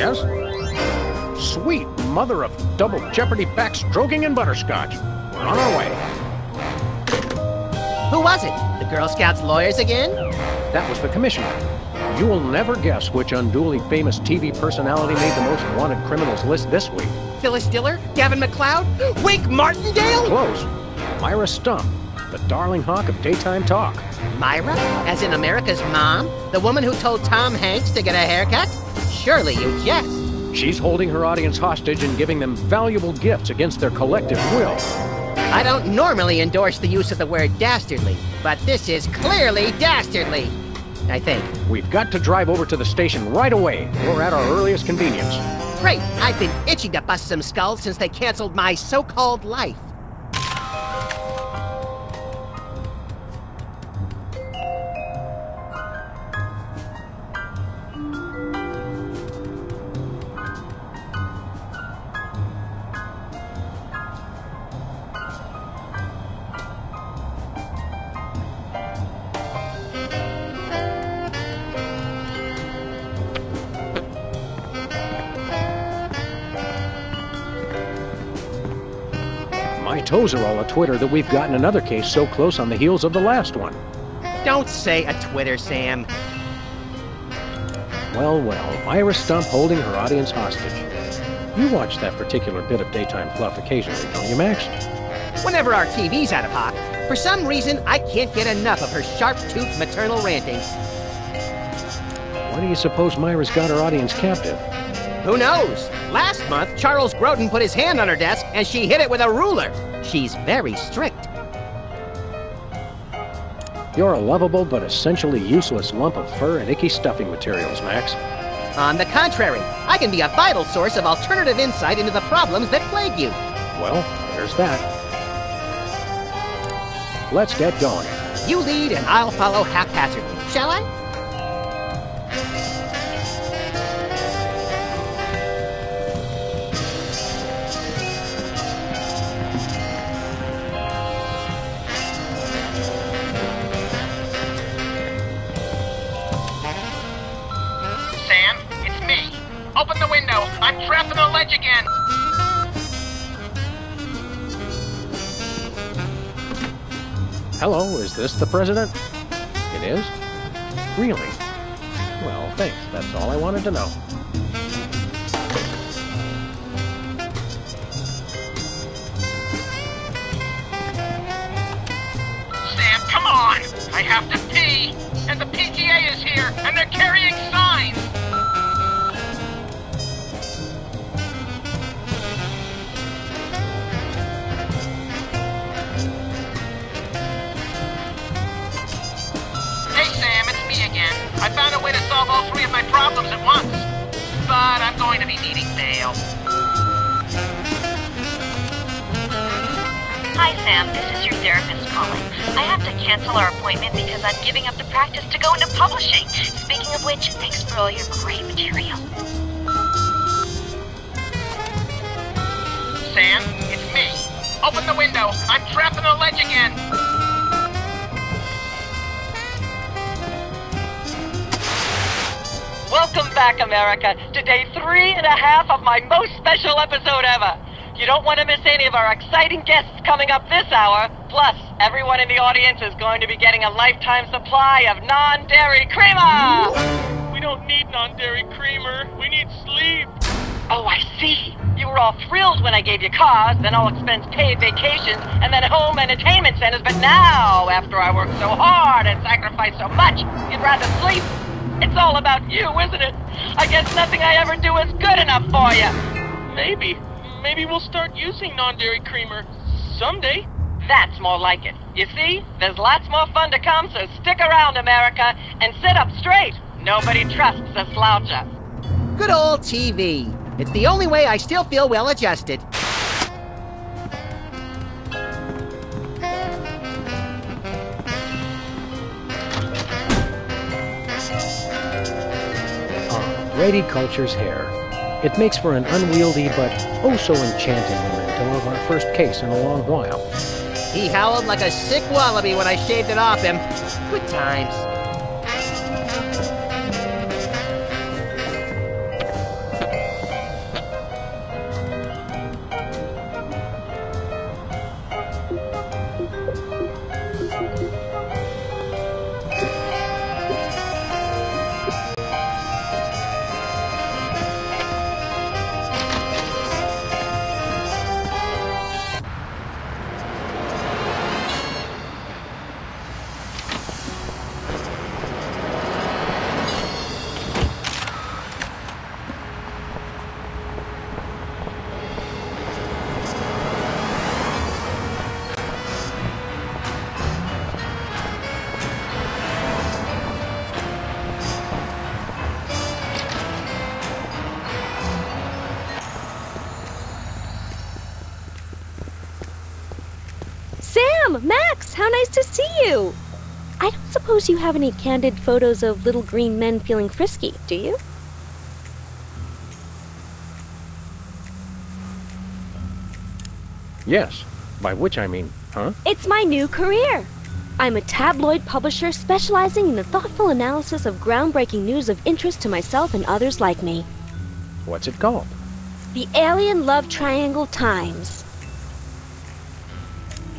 Yes? Sweet mother of double jeopardy backstroking and butterscotch. We're on our way. Who was it? The Girl Scouts lawyers again? That was the commissioner. You will never guess which unduly famous TV personality made the most wanted criminals list this week. Phyllis Diller? Gavin McLeod? Wink Martindale? Close. Myra Stump, the darling hawk of daytime talk. Myra? As in America's mom? The woman who told Tom Hanks to get a haircut? Surely you jest. She's holding her audience hostage and giving them valuable gifts against their collective will. I don't normally endorse the use of the word dastardly, but this is clearly dastardly. I think. We've got to drive over to the station right away, or at our earliest convenience. Great! I've been itching to bust some skulls since they canceled my so-called life. My toes are all a-twitter that we've gotten another case so close on the heels of the last one. Don't say a Twitter, Sam. Well, Myra Stump holding her audience hostage. You watch that particular bit of daytime fluff occasionally, don't you, Max? Whenever our TV's out of hock, for some reason, I can't get enough of her sharp-toothed maternal ranting. Why do you suppose Myra's got her audience captive? Who knows? Last month, Charles Grodin put his hand on her desk and she hit it with a ruler. She's very strict. You're a lovable but essentially useless lump of fur and icky stuffing materials, Max. On the contrary, I can be a vital source of alternative insight into the problems that plague you. Well, there's that. Let's get going. You lead and I'll follow haphazardly, shall I? Sam, it's me. Open the window. I'm trapped on the ledge again. Hello, is this the president? It is? Really? Well, thanks. That's all I wanted to know. Sam, come on! I have to pee! And the PTA is here, and they're carrying signs! Hey Sam, it's me again. I found a way to solve all three of my problems at once. But I'm going to be needing bail. Hi, Sam. This is your therapist calling. I have to cancel our appointment because I'm giving up the practice to go into publishing. Speaking of which, thanks for all your great material. Sam, it's me. Open the window. I'm trapped on the ledge again. Welcome back, America, to day 3.5 of my most special episode ever. You don't want to miss any of our exciting guests coming up this hour. Plus, everyone in the audience is going to be getting a lifetime supply of non-dairy creamer! We don't need non-dairy creamer. We need sleep. Oh, I see. You were all thrilled when I gave you cars, then all expense paid vacations, and then home entertainment centers. But now, after I worked so hard and sacrificed so much, you'd rather sleep. It's all about you, isn't it? I guess nothing I ever do is good enough for you. Maybe we'll start using non-dairy creamer someday. That's more like it. You see, there's lots more fun to come, so stick around, America, and sit up straight. Nobody trusts a sloucher. Good old TV. It's the only way I still feel well adjusted. Brady Culture's hair. It makes for an unwieldy but oh-so-enchanting memento of our first case in a long while. He howled like a sick wallaby when I shaved it off him. Good times. Sam! Max! How nice to see you! I don't suppose you have any candid photos of little green men feeling frisky, do you? Yes. By which I mean, huh? It's my new career. I'm a tabloid publisher specializing in the thoughtful analysis of groundbreaking news of interest to myself and others like me. What's it called? The Alien Love Triangle Times.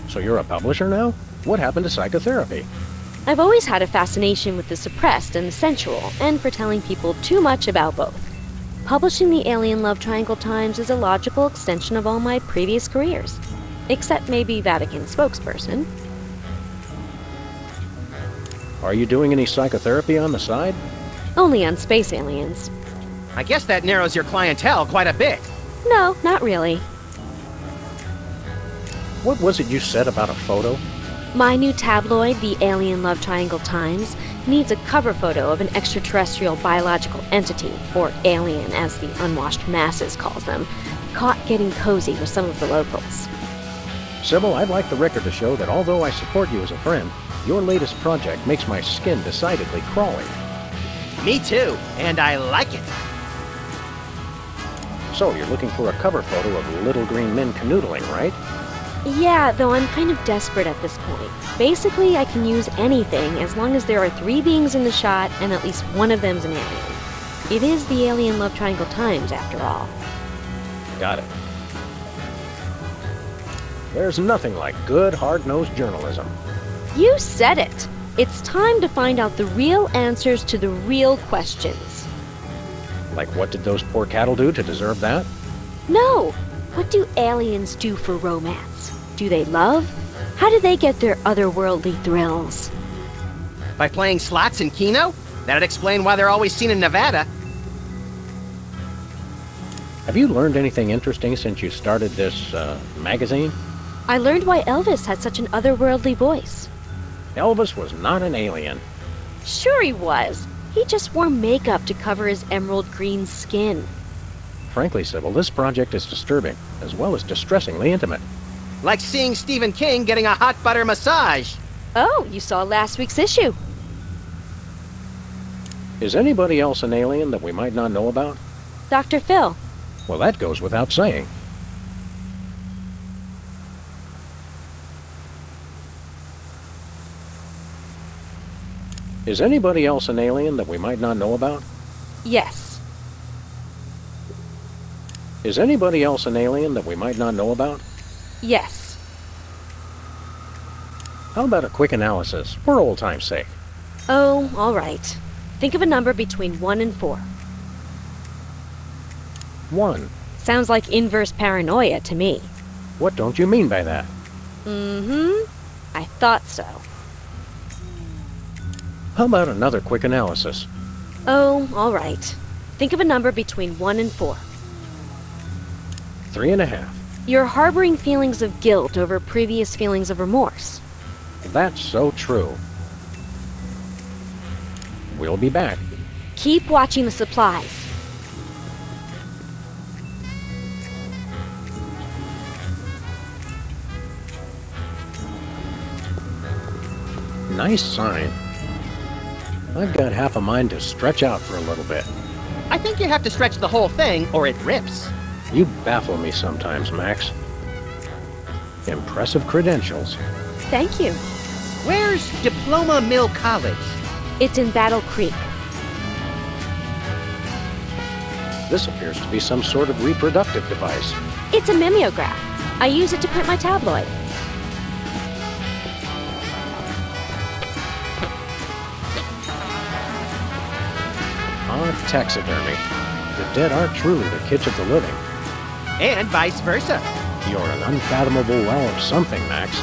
So you're a publisher now? What happened to psychotherapy? I've always had a fascination with the suppressed and the sensual, and for telling people too much about both. Publishing the Alien Love Triangle Times is a logical extension of all my previous careers. Except maybe Vatican spokesperson. Are you doing any psychotherapy on the side? Only on space aliens. I guess that narrows your clientele quite a bit. No, not really. What was it you said about a photo? My new tabloid, the Alien Love Triangle Times, needs a cover photo of an extraterrestrial biological entity, or alien as the unwashed masses calls them, caught getting cozy with some of the locals. Sybil, I'd like the record to show that although I support you as a friend, your latest project makes my skin decidedly crawling. Me too, and I like it. So, you're looking for a cover photo of little green men canoodling, right? Yeah, though I'm kind of desperate at this point. Basically, I can use anything as long as there are 3 beings in the shot and at least one of them's an alien. It is the Alien Love Triangle Times, after all. Got it. There's nothing like good, hard-nosed journalism. You said it! It's time to find out the real answers to the real questions. Like what did those poor cattle do to deserve that? No! What do aliens do for romance? Do they love? How do they get their otherworldly thrills? By playing slots in Keno? That'd explain why they're always seen in Nevada. Have you learned anything interesting since you started this, magazine? I learned why Elvis had such an otherworldly voice. Elvis was not an alien. Sure he was. He just wore makeup to cover his emerald green skin. Frankly, Sybil, this project is disturbing, as well as distressingly intimate. Like seeing Stephen King getting a hot butter massage. Oh, you saw last week's issue. Is anybody else an alien that we might not know about? Dr. Phil. Well, that goes without saying. Is anybody else an alien that we might not know about? Yes. Is anybody else an alien that we might not know about? Yes. How about a quick analysis, for old time's sake? Oh, all right. Think of a number between 1 and 4. 1. Sounds like inverse paranoia to me. What don't you mean by that? I thought so. How about another quick analysis? Oh, all right. Think of a number between 1 and 4. 3.5. You're harboring feelings of guilt over previous feelings of remorse. That's so true. We'll be back. Keep watching the supplies. Nice sign. I've got half a mind to stretch out for a little bit. I think you have to stretch the whole thing, or it rips. You baffle me sometimes, Max. Impressive credentials. Thank you. Where's Diploma Mill College? It's in Battle Creek. This appears to be some sort of reproductive device. It's a mimeograph. I use it to print my tabloid. Taxidermy. The dead are truly the kitsch of the living. And vice versa. You're an unfathomable well of something, Max.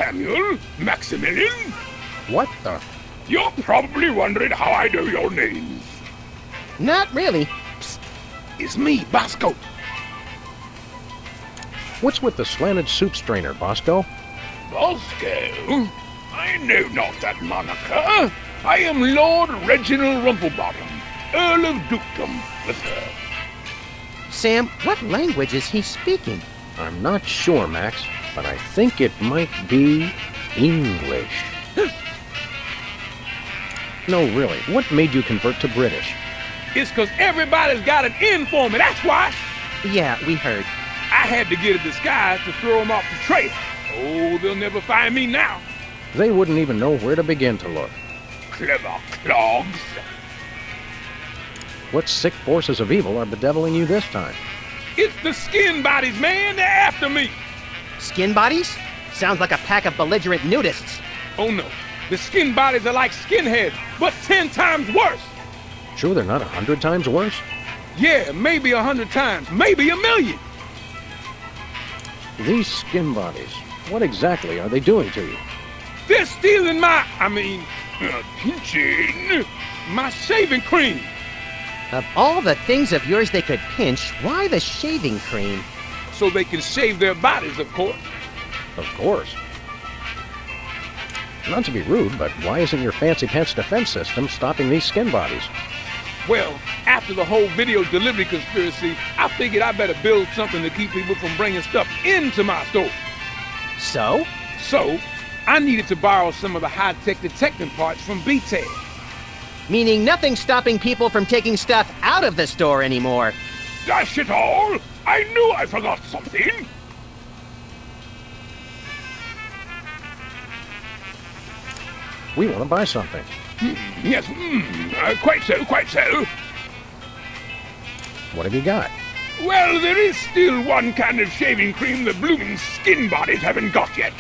Samuel, Maximilian. What the? You're probably wondering how I know your names. Not really. It's me, Bosco. What's with the slanted soup strainer, Bosco? Bosco? I know not that moniker. I am Lord Reginald Rumplebottom, Earl of Dukedom, the Third. Sam, what language is he speaking? I'm not sure, Max, but I think it might be English. No, really, what made you convert to British? It's 'cause everybody's got an in for me, that's why. Yeah, we heard. I had to get a disguise to throw them off the trail. Oh, they'll never find me now. They wouldn't even know where to begin to look. Clever clogs. What sick forces of evil are bedeviling you this time? It's the skin bodies, man. They're after me. Skin bodies? Sounds like a pack of belligerent nudists. Oh, no. The skin bodies are like skinheads, but 10 times worse. Sure they're not 100 times worse? Yeah, maybe 100 times, maybe 1,000,000. These skin bodies, what exactly are they doing to you? They're stealing pinching my shaving cream. Of all the things of yours they could pinch, why the shaving cream? So they can shave their bodies, of course. Of course. Not to be rude, but why isn't your fancy pants defense system stopping these skin bodies? Well, after the whole video delivery conspiracy, I figured I better build something to keep people from bringing stuff into my store. So? So, I needed to borrow some of the high-tech detecting parts from BTED. Meaning nothing's stopping people from taking stuff out of the store anymore. Dash it all! I knew I forgot something! We want to buy something. Yes, quite so, quite so. What have you got? Well, there is still one kind of shaving cream the blooming skin bodies haven't got yet.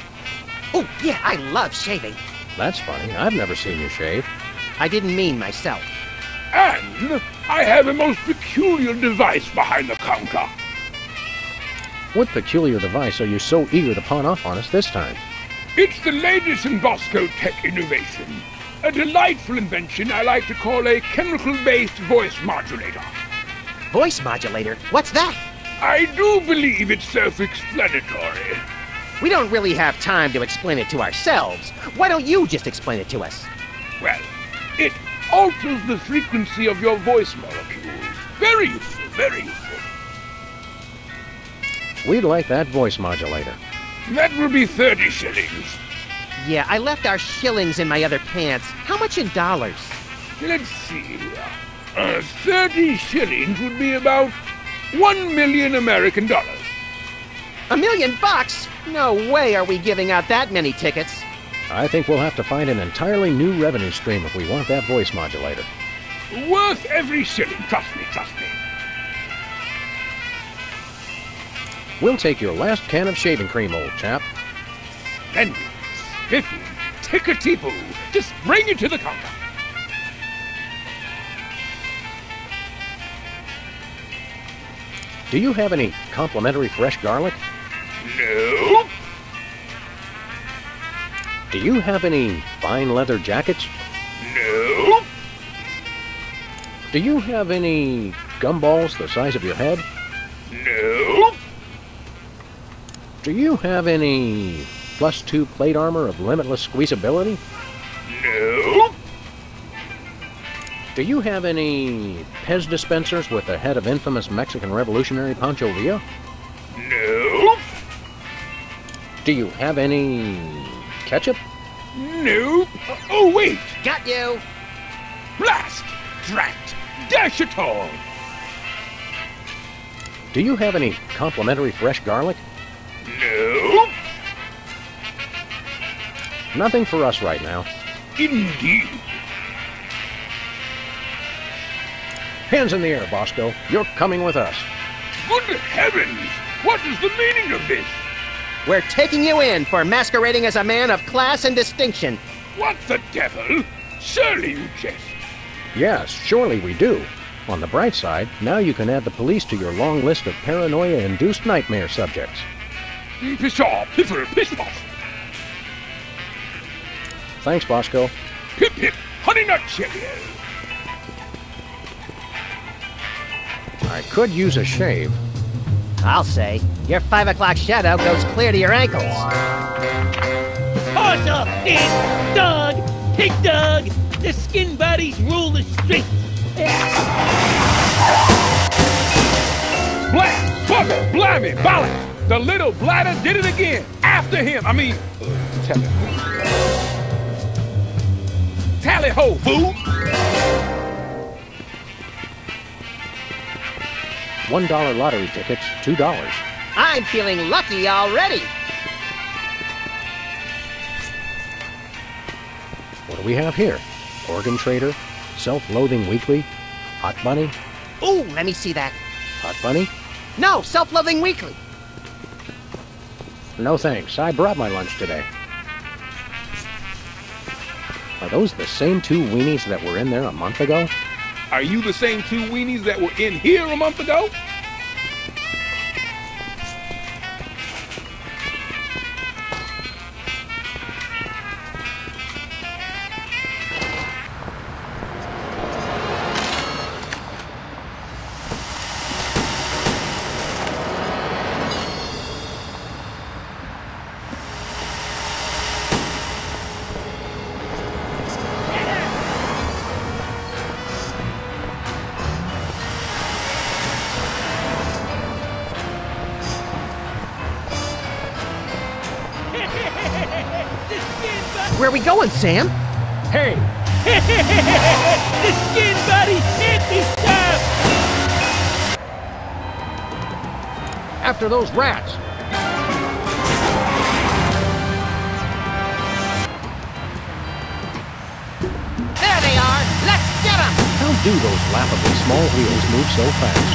Oh, yeah, I love shaving. That's funny. I've never seen you shave. I didn't mean myself. And I have a most peculiar device behind the counter. What peculiar device are you so eager to pawn off on us this time? It's the latest in Bosco tech innovation. A delightful invention I like to call a chemical-based voice modulator. Voice modulator? What's that? I do believe it's self-explanatory. We don't really have time to explain it to ourselves. Why don't you just explain it to us? Well, it alters the frequency of your voice molecules. Very useful, very useful. We'd like that voice modulator. That will be 30 shillings. Yeah, I left our shillings in my other pants. How much in dollars? Let's see here. 30 shillings would be about 1 million American dollars. $1 million? No way are we giving out that many tickets. I think we'll have to find an entirely new revenue stream if we want that voice modulator. Worth every shilling, trust me, trust me. We'll take your last can of shaving cream, old chap. Splendid, spiffy, tickety-boo. Just bring it to the counter. Do you have any complimentary fresh garlic? Nope. Do you have any fine leather jackets? Nope. Do you have any gumballs the size of your head? Nope. Do you have any +2 plate armor of limitless squeezability? Nope. Do you have any Pez dispensers with the head of infamous Mexican revolutionary Pancho Villa? Nope. Do you have any ketchup? Nope. Oh, wait. Got you. Blast! Drat! Dash it all! Do you have any complimentary fresh garlic? Nope. Nothing for us right now. Indeed. Hands in the air, Bosco. You're coming with us. Good heavens! What is the meaning of this? We're taking you in for masquerading as a man of class and distinction. What the devil? Surely you jest. Yes, surely we do. On the bright side, now you can add the police to your long list of paranoia-induced nightmare subjects. Pshaw, piffer, pish-posh. thanks, Bosco. Hip hip, Honey Nut Cheerio. I could use a shave. I'll say. Your 5 o'clock shadow goes clear to your ankles. Paws off, Dan! Dog! Pig dog! The skin bodies rule the streets! Blast! Bugger! Blimey! Bollock! The little bladder did it again! After him! Tally ho, fool! $1 lottery tickets, $2. I'm feeling lucky already. What do we have here? Organ Trader, Self-Loathing Weekly, Hot Bunny, Ooh, let me see that. Hot Bunny? No, Self-Loving Weekly. No thanks, I brought my lunch today. Are those the same 2 weenies that were in there a month ago? Are you the same 2 weenies that were in here a month ago? Where are we going, Sam? Hey! The skin bodies can't be stopped! After those rats! There they are! Let's get them! How do those laughably small wheels move so fast?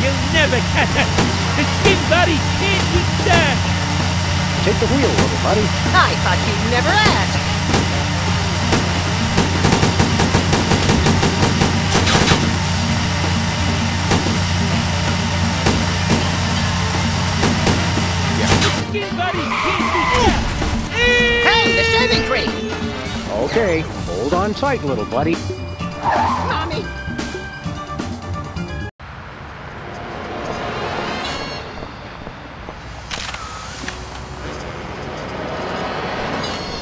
You'll never catch us! The skin bodies can't be stopped! Take the wheel, little buddy. I thought you'd never ask. Skin bodies can't be stopped! Hey, the shaving cream! Okay, hold on tight, little buddy. Mommy!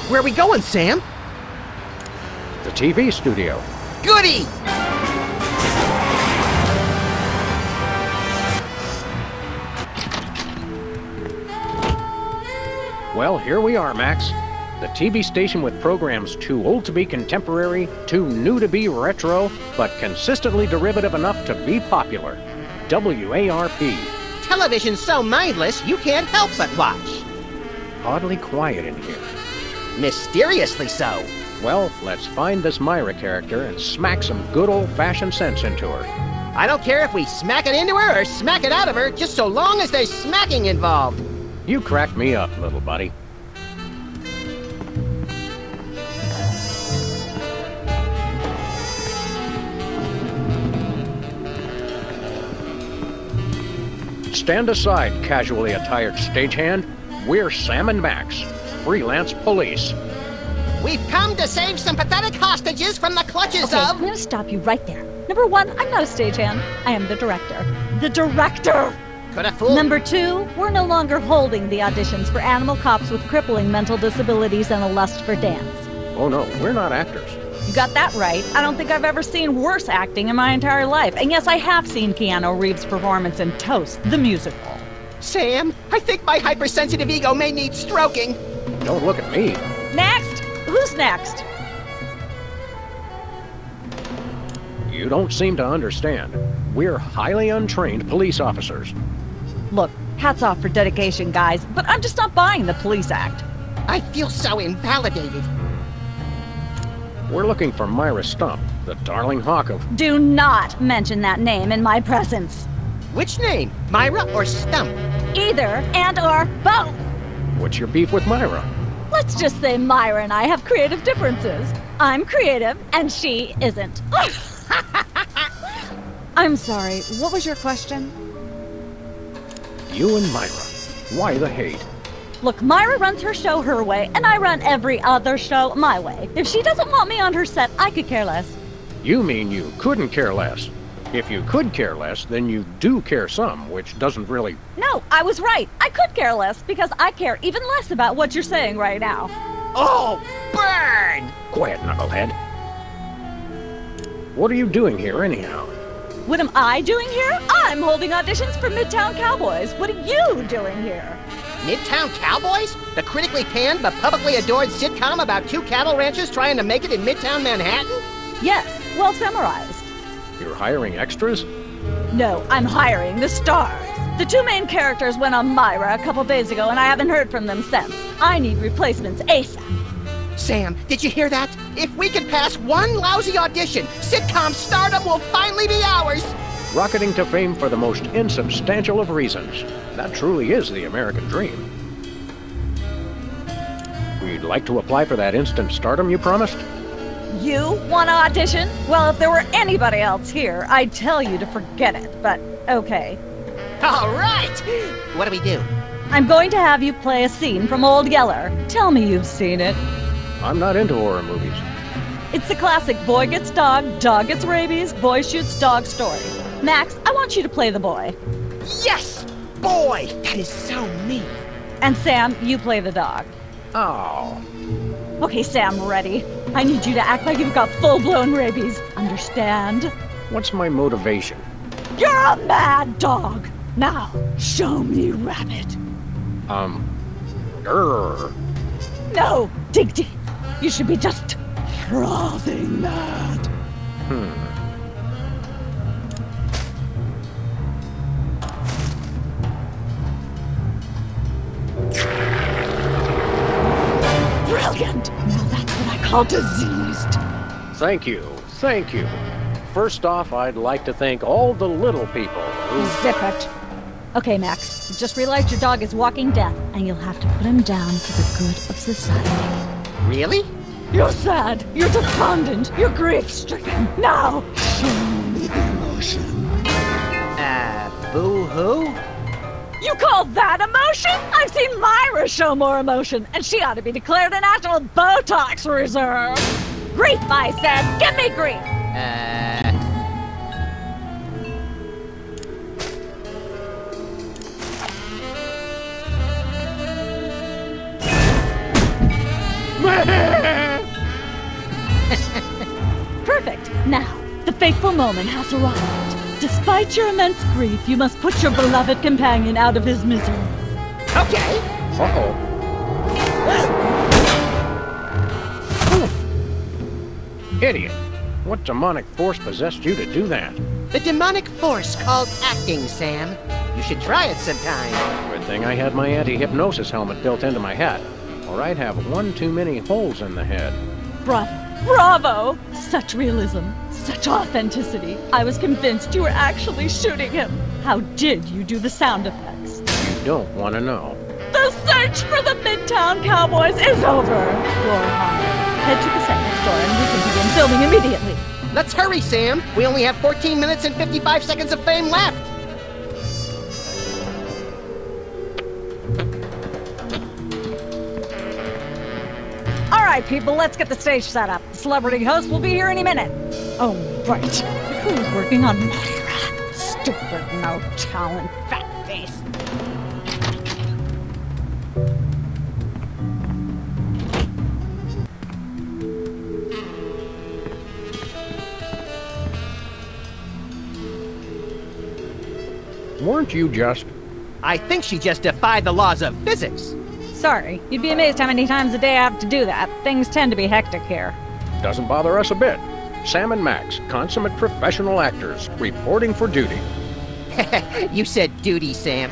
Where are we going, Sam? The TV studio. Goody! Well, here we are, Max. The TV station with programs too old to be contemporary, too new to be retro, but consistently derivative enough to be popular. WARP. Television's so mindless, you can't help but watch. Oddly quiet in here. Mysteriously so. Well, let's find this Myra character and smack some good old-fashioned sense into her. I don't care if we smack it into her or smack it out of her, just so long as there's smacking involved. You crack me up, little buddy. Stand aside, casually attired stagehand. We're Sam and Max, freelance police. We've come to save some pathetic hostages from the clutches Okay, I'm of... gonna stop you right there. Number 1, I'm not a stagehand. I am the director. The director! Could have fooled... Number 2, we're no longer holding the auditions for animal cops with crippling mental disabilities and a lust for dance. Oh no, we're not actors. You got that right. I don't think I've ever seen worse acting in my entire life. And yes, I have seen Keanu Reeves' performance in Toast, the musical. Sam, I think my hypersensitive ego may need stroking. Don't look at me. Next! Who's next? You don't seem to understand. We're highly untrained police officers. Look, hats off for dedication, guys, but I'm just not buying the police act. I feel so invalidated. We're looking for Myra Stump, the darling hawk of... Do not mention that name in my presence. Which name? Myra or Stump? Either and or both. What's your beef with Myra? Let's just say Myra and I have creative differences. I'm creative and she isn't. I'm sorry, what was your question? You and Myra. Why the hate? Look, Myra runs her show her way, and I run every other show my way. If she doesn't want me on her set, I could care less. You mean you couldn't care less? If you could care less, then you do care some, which doesn't really... No, I was right. I could care less, because I care even less about what you're saying right now. Oh, burn! Quiet, knucklehead. What are you doing here, anyhow? What am I doing here? I'm holding auditions for Midtown Cowboys. What are you doing here? Midtown Cowboys? The critically panned but publicly adored sitcom about two cattle ranchers trying to make it in Midtown Manhattan? Yes, well summarized. You're hiring extras? No, I'm hiring the stars. The two main characters went on Myra a couple days ago, and I haven't heard from them since. I need replacements ASAP. Sam, did you hear that? If we can pass one lousy audition, sitcom stardom will finally be ours! Rocketing to fame for the most insubstantial of reasons. That truly is the American dream. We'd like to apply for that instant stardom you promised? You want to audition? Well, if there were anybody else here, I'd tell you to forget it, but okay. All right! What do we do? I'm going to have you play a scene from Old Yeller. Tell me you've seen it. I'm not into horror movies. It's the classic boy gets dog, dog gets rabies, boy shoots dog story. Max, I want you to play the boy. Yes! Boy! That is so me. And Sam, you play the dog. Oh. Okay, Sam, ready? I need you to act like you've got full-blown rabies. Understand? What's my motivation? You're a mad dog. Now, show me rabbit. No, dig deep. You should be just frothing mad. Brilliant! Now that's what I call diseased. Thank you. Thank you. First off, I'd like to thank all the little people who... Zip it. Okay, Max, you just realized your dog is walking death, and you'll have to put him down for the good of society. Really? You're sad, you're despondent, you're grief-stricken. Now, show me the emotion. Boo-hoo? You call that emotion? I've seen Myra show more emotion, and she ought to be declared a national Botox reserve. Grief, I said. Give me grief. Perfect. Now, the fateful moment has arrived. Despite your immense grief, you must put your beloved companion out of his misery. Okay. Uh-oh. Idiot. What demonic force possessed you to do that? The demonic force called acting, Sam. You should try it sometime. Good thing I had my anti-hypnosis helmet built into my hat, or I'd have one too many holes in the head. Bravo. Bravo! Such realism, such authenticity. I was convinced you were actually shooting him. How did you do the sound effects? You don't want to know. The search for the Midtown Cowboys is over. You're hired. Head to the set next door and we can begin filming immediately. Let's hurry, Sam. We only have 14 minutes and 55 seconds of fame left. All right, people, let's get the stage set up. The celebrity host will be here any minute. Oh, right. Who's working on Myra? Stupid, no talent, fat face. Weren't you just... I think she just defied the laws of physics. Sorry, you'd be amazed how many times a day I have to do that. Things tend to be hectic here. Doesn't bother us a bit. Sam and Max, consummate professional actors, reporting for duty. You said duty, Sam.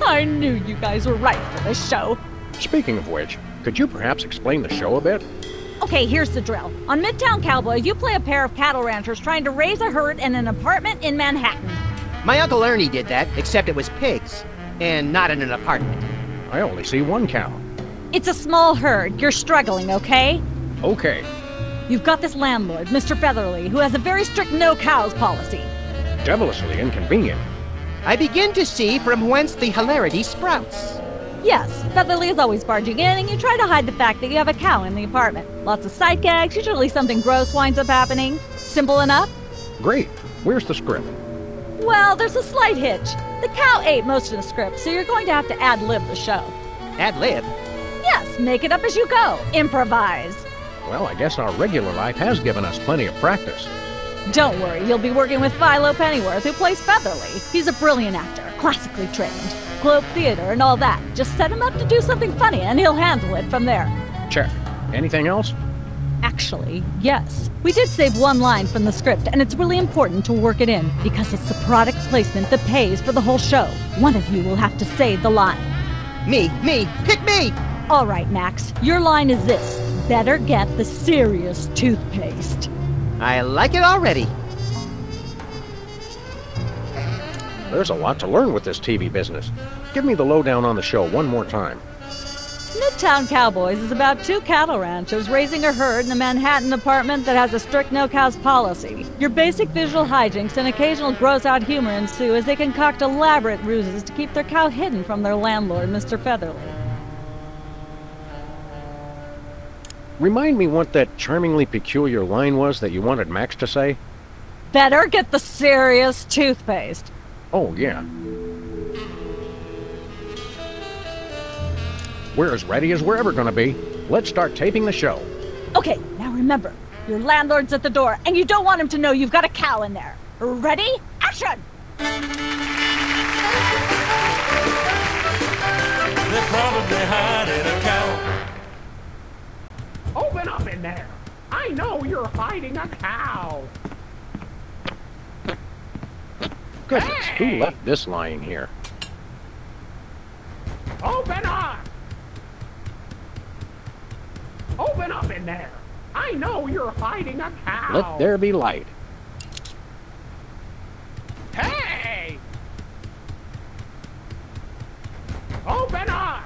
I knew you guys were right for this show. Speaking of which, could you perhaps explain the show a bit? Okay, here's the drill. On Midtown Cowboys, you play a pair of cattle ranchers trying to raise a herd in an apartment in Manhattan. My Uncle Ernie did that, except it was pigs, and not in an apartment. I only see one cow. It's a small herd. You're struggling, okay? Okay. You've got this landlord, Mr. Featherly, who has a very strict no-cows policy. Devilishly inconvenient. I begin to see from whence the hilarity sprouts. Yes, Featherly is always barging in, and you try to hide the fact that you have a cow in the apartment. Lots of sight gags, usually something gross winds up happening. Simple enough? Great. Where's the script? Well, there's a slight hitch. The cow ate most of the script, so you're going to have to ad-lib the show. Ad-lib? Yes, make it up as you go. Improvise. Well, I guess our regular life has given us plenty of practice. Don't worry, you'll be working with Philo Pennyworth, who plays Featherly. He's a brilliant actor, classically trained. Globe Theater and all that. Just set him up to do something funny, and he'll handle it from there. Check. Anything else? Actually, yes. We did save one line from the script, and it's really important to work it in, because it's the product placement that pays for the whole show. One of you will have to say the line. Me, pick me! All right, Max, your line is this. Better get the serious toothpaste. I like it already. There's a lot to learn with this TV business. Give me the lowdown on the show one more time. Midtown Cowboys is about 2 cattle ranchers raising a herd in a Manhattan apartment that has a strict no-cows policy. Your basic visual hijinks and occasional gross-out humor ensue as they concoct elaborate ruses to keep their cow hidden from their landlord, Mr. Featherly. Remind me what that charmingly peculiar line was that you wanted Max to say? Better get the serious toothpaste. Oh, yeah. We're as ready as we're ever gonna be. Let's start taping the show. Okay, now remember, your landlord's at the door, and you don't want him to know you've got a cow in there. Ready? Action! They're probably hiding a cow. Open up in there! I know you're hiding a cow! Goodness, who left this lying here? Open up! Open up in there! I know you're hiding a cow! Let there be light. Hey! Open up!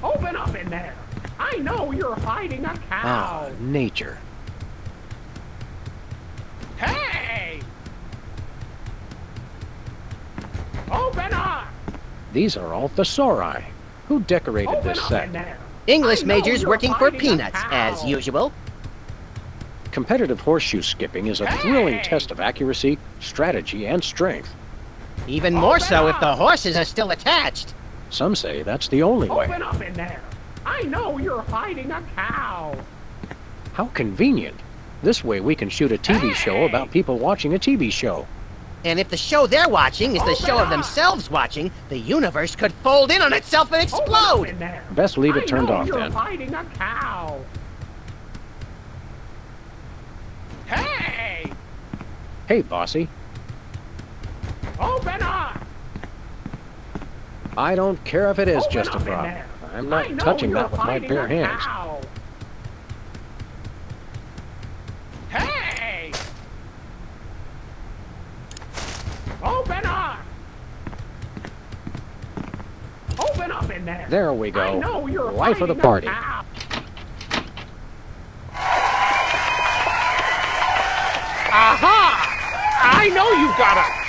Open up in there! I know you're hiding a cow! Ah, nature. Hey! Open up! These are all thesauri. Who decorated this set? English majors working for peanuts, as usual. Competitive horseshoe skipping is a thrilling test of accuracy, strategy, and strength. Even more so if the horses are still attached. Some say that's the only way. Open up in there! I know you're hiding a cow! How convenient. This way we can shoot a TV show about people watching a TV show. And if the show they're watching is the show of themselves watching, the universe could fold in on itself and explode! Best leave it turned off you're then. hiding a cow! Hey! Hey, bossy. Open up! I don't care if it is Open just a up in prop. there. I'm I not know touching you're that with my hiding bare a hands. cow. Hey! Open up! Open up in there! There we go. I know you're Life of the hiding a party. cow. Aha! I know you've got a...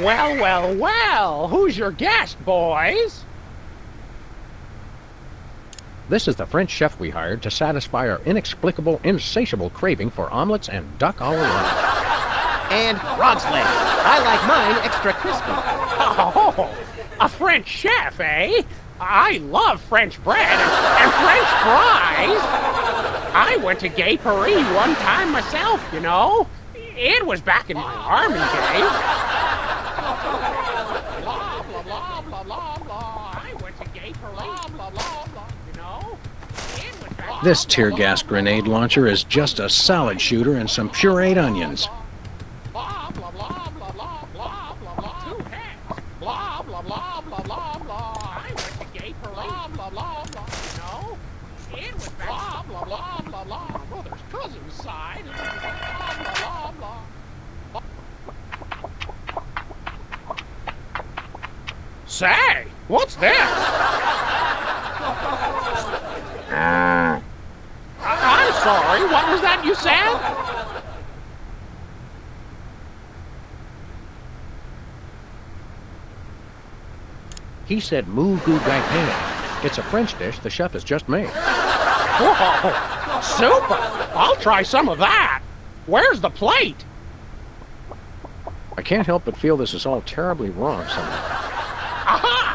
Well, who's your guest, boys? This is the French chef we hired to satisfy our inexplicable, insatiable craving for omelets and duck au lamb. And frog's legs. I like mine extra crispy. Oh, a French chef, eh? I love French bread and French fries. I went to Gay Paris one time myself, you know. It was back in my army days. Blah, blah, blah, blah, blah, blah. I went to Gay Paris, blah, blah, blah, you know. It was back This tear gas grenade launcher is just a salad shooter and some pureed onions. blah, blah, blah, blah, blah, blah, blah, blah. Two heads. Blah, blah, blah, blah, blah, blah. I went to Gay Paris, blah, blah, blah, you know. It was back blah, blah, blah, blah, blah. My brother's cousin's side. Blah, blah, blah, blah. Say, what's this? I'm sorry, what was that you said? He said moo goo gai pan. It's a French dish the chef has just made. Whoa, super! I'll try some of that. Where's the plate? I can't help but feel this is all terribly wrong somehow. Aha!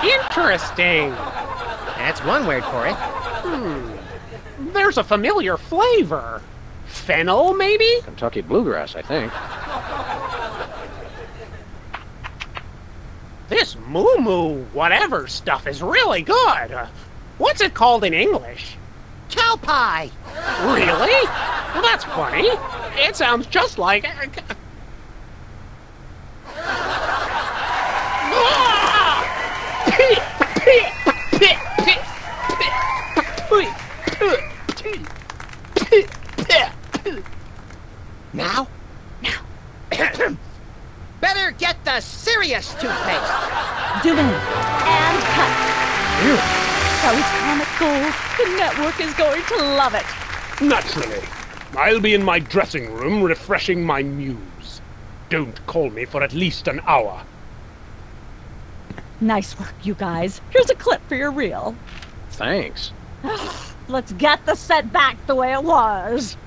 Interesting. That's one word for it. There's a familiar flavor. Fennel, maybe? Kentucky bluegrass, I think. This moo-moo whatever stuff is really good. What's it called in English? Cow pie. Really? Well, that's funny. It sounds just like... Now? Better get the serious toothpaste. Zoom in and cut. That was comic gold. The network is going to love it. Naturally. I'll be in my dressing room refreshing my muse. Don't call me for at least an hour. Nice work, you guys. Here's a clip for your reel. Thanks. Let's get the set back the way it was.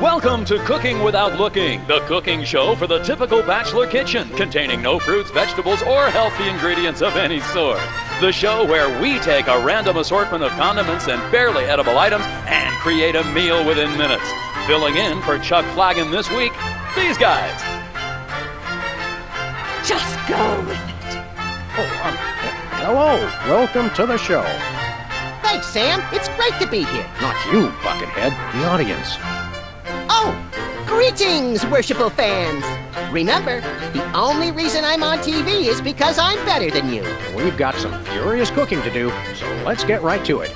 Welcome to Cooking Without Looking, the cooking show for the typical bachelor kitchen, containing no fruits, vegetables, or healthy ingredients of any sort. The show where we take a random assortment of condiments and barely edible items and create a meal within minutes. Filling in for Chuck Flagon this week, these guys. Just go with it. Hello. Welcome to the show. Thanks, Sam. It's great to be here. Not you, Buckethead. The audience. Oh, greetings, worshipful fans. Remember, the only reason I'm on TV is because I'm better than you. We've got some furious cooking to do, so let's get right to it.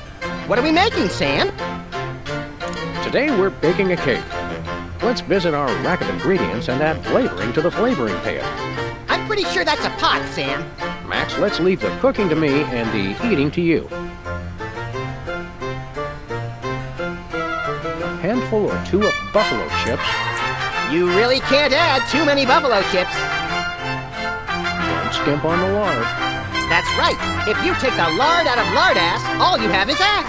What are we making, Sam? Today we're baking a cake. Let's visit our rack of ingredients and add flavoring to the flavoring pail. I'm pretty sure that's a pot, Sam. Max, let's leave the cooking to me and the eating to you. Handful or two of buffalo chips. You really can't add too many buffalo chips. Don't skimp on the lard. That's right. If you take the lard out of lard ass, all you have is ass.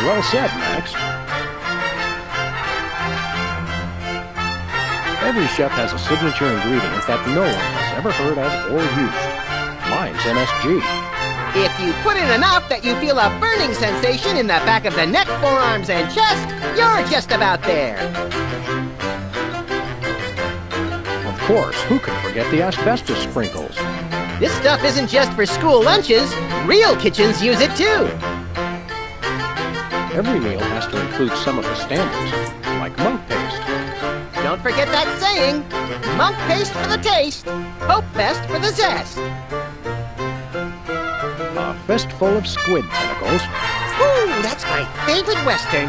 Well said, Max. Every chef has a signature ingredient that no one has ever heard of or used. Mine's MSG. If you put in enough that you feel a burning sensation in the back of the neck, forearms, and chest, you're just about there. Of course, who can forget the asbestos sprinkles? This stuff isn't just for school lunches. Real kitchens use it too. Every meal has to include some of the standards, like monk paste. Don't forget that saying, monk paste for the taste, hope fest for the zest. A fistful of squid tentacles. Ooh, that's my favorite Western.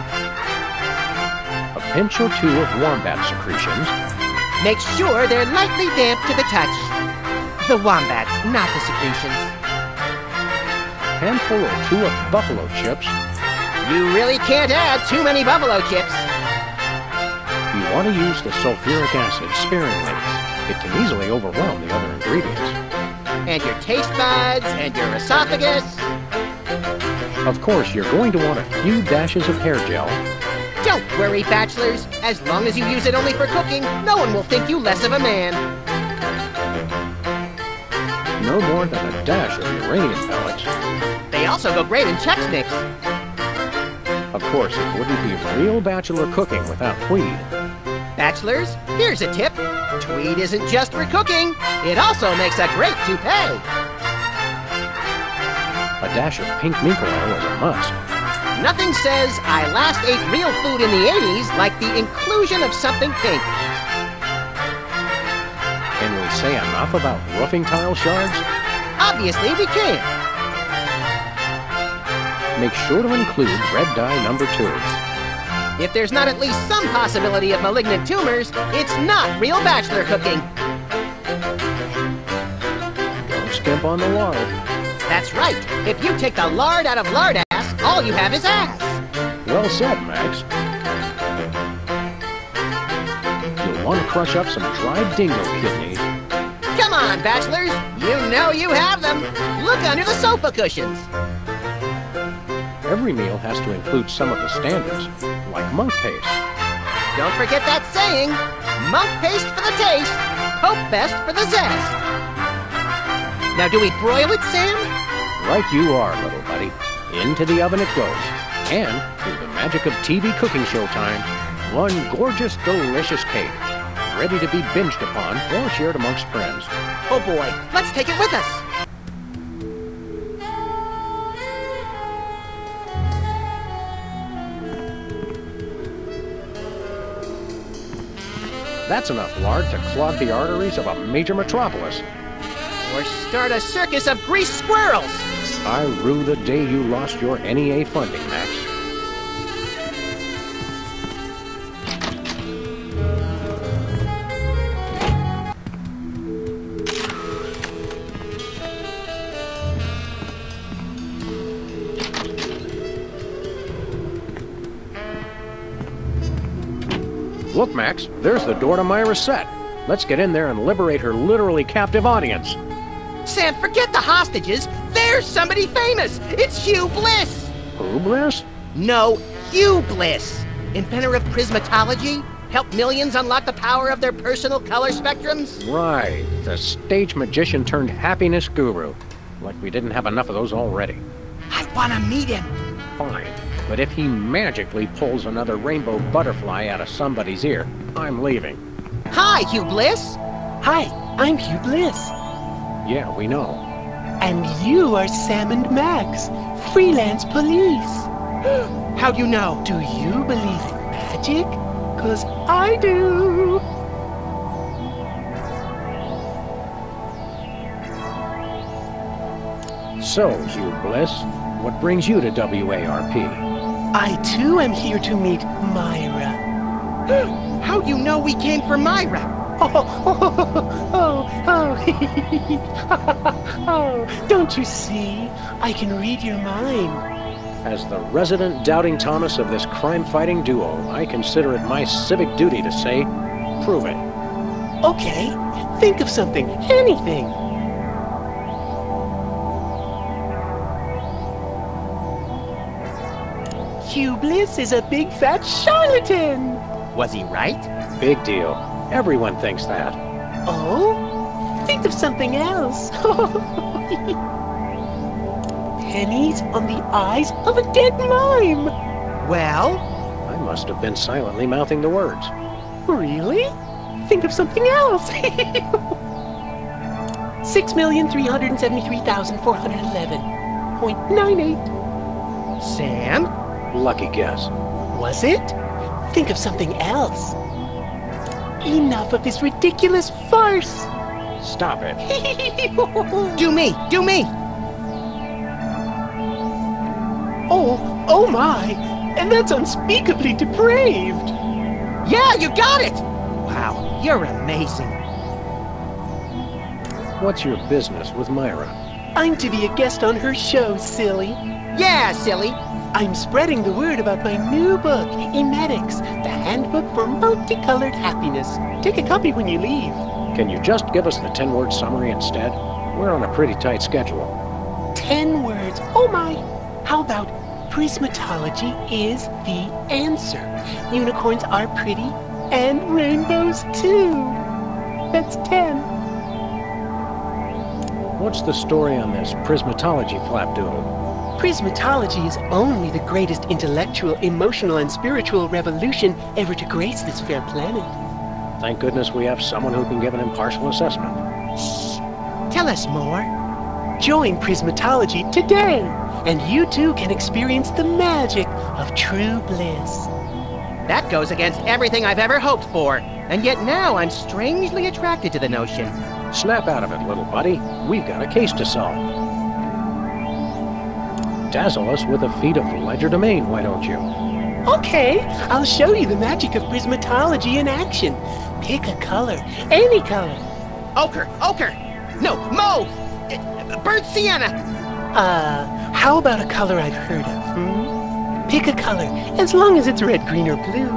A pinch or two of wombat secretions. Make sure they're lightly damp to the touch. The wombats, not the secretions. Handful or two of buffalo chips. You really can't add too many buffalo chips. You want to use the sulfuric acid sparingly. It can easily overwhelm the other ingredients. And your taste buds, and your esophagus. Of course, you're going to want a few dashes of hair gel. Don't worry, bachelors. As long as you use it only for cooking, no one will think you less of a man. No more than a dash of uranium pellets. They also go great in Chex Mix. Of course, it wouldn't be real bachelor cooking without tweed. Bachelors, here's a tip. Tweed isn't just for cooking. It also makes a great toupee. A A dash of pink mink oil is a must. Nothing says I last ate real food in the 80s like the inclusion of something pink. Can we say enough about roofing tile shards? Obviously we can't. Make sure to include red dye number 2. If there's not at least some possibility of malignant tumors, it's not real bachelor cooking. Don't skimp on the lard. That's right. If you take the lard out of lard ass, all you have is ass. Well said, Max. You'll want to crush up some dried dingo kidneys. Come on, bachelors. You know you have them. Look under the sofa cushions. Every meal has to include some of the standards, like monk paste. Don't forget that saying, monk paste for the taste, Pope Fest for the zest. Now do we broil it, Sam? Like you are, little buddy. Into the oven it goes. And, through the magic of TV cooking show time, one gorgeous, delicious cake, ready to be binged upon or shared amongst friends. Oh boy, let's take it with us. That's enough lard to clog the arteries of a major metropolis. Or start a circus of greased squirrels. I rue the day you lost your NEA funding, Max. Look, Max, there's the door to Myra's set. Let's get in there and liberate her literally captive audience. Sam, forget the hostages. There's somebody famous. It's Hugh Bliss. Who, Bliss? No, Hugh Bliss. Inventor of prismatology. Helped millions unlock the power of their personal color spectrums. Right. The stage magician turned happiness guru. Like we didn't have enough of those already. I want to meet him. Fine. But if he magically pulls another rainbow butterfly out of somebody's ear, I'm leaving. Hi, Hugh Bliss. Hi, I'm Hugh Bliss. Yeah, we know. And you are Sam and Max, freelance police. How do you know? Do you believe in magic? 'Cause I do. So, Hugh Bliss, what brings you to WARP? I too am here to meet Myra. How do you know we came for Myra? Oh, don't you see? I can read your mind. As the resident doubting Thomas of this crime-fighting duo, I consider it my civic duty to say, prove it. Okay, think of something, anything. Hugh Bliss is a big fat charlatan. Was he right? Big deal. Everyone thinks that. Oh? Think of something else. Pennies on the eyes of a dead mime. Well? I must have been silently mouthing the words. Really? Think of something else. 6,373,411.98. Sam? Lucky guess. Was it? Think of something else. Enough of this ridiculous farce. Stop it. Do me! Do me! Oh my! And that's unspeakably depraved! Yeah, you got it! Wow, you're amazing. What's your business with Myra? I'm to be a guest on her show, silly. Yeah, silly. I'm spreading the word about my new book, Emetics, the Handbook for Multicolored Happiness. Take a copy when you leave. Can you just give us the 10-word summary instead? We're on a pretty tight schedule. 10 words. Oh my! How about prismatology is the answer? Unicorns are pretty, and rainbows too. That's 10. What's the story on this prismatology flapdoodle? Prismatology is only the greatest intellectual, emotional, and spiritual revolution ever to grace this fair planet. Thank goodness we have someone who can give an impartial assessment. Shh! Tell us more. Join Prismatology today, and you too can experience the magic of true bliss. That goes against everything I've ever hoped for, and yet now I'm strangely attracted to the notion. Snap out of it, little buddy. We've got a case to solve. Dazzle us with a feat of legerdemain, why don't you? Okay, I'll show you the magic of Prismatology in action. Pick a color, any color. Ochre! No, mauve! Burnt sienna! How about a color I've heard of, Pick a color, as long as it's red, green, or blue.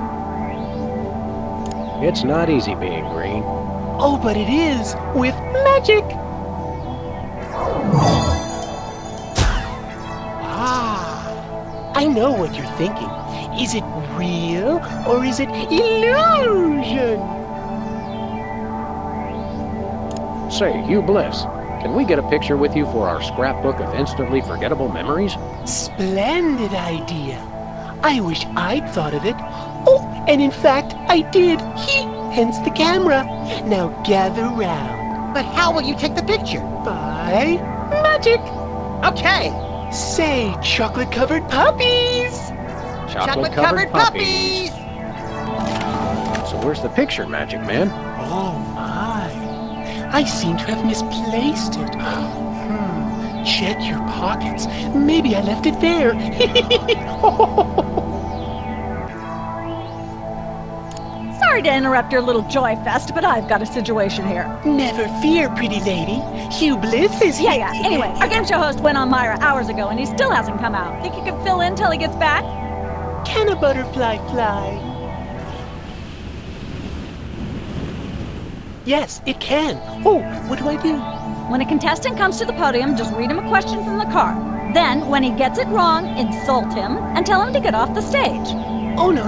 It's not easy being green. Oh, but it is, with magic! I know what you're thinking. Is it real, or is it illusion? Say, Hugh Bliss, can we get a picture with you for our scrapbook of instantly forgettable memories? Splendid idea. I wish I'd thought of it. Oh, and in fact, I did. Hence the camera. Now gather round. But how will you take the picture? By magic. Okay. Say, chocolate-covered puppies. Chocolate-covered puppies. So where's the picture, Magic Man? Oh, my. I seem to have misplaced it. Check your pockets. Maybe I left it there. Sorry to interrupt your little joy fest, but I've got a situation here. Never fear, pretty lady. Hugh Bliss is here. Yeah. Anyway, our game show host went on Myra hours ago, and he still hasn't come out. Think you could fill in till he gets back? Can a butterfly fly? Yes, it can. Oh, what do I do? When a contestant comes to the podium, just read him a question from the card. Then, when he gets it wrong, insult him and tell him to get off the stage. Oh, no.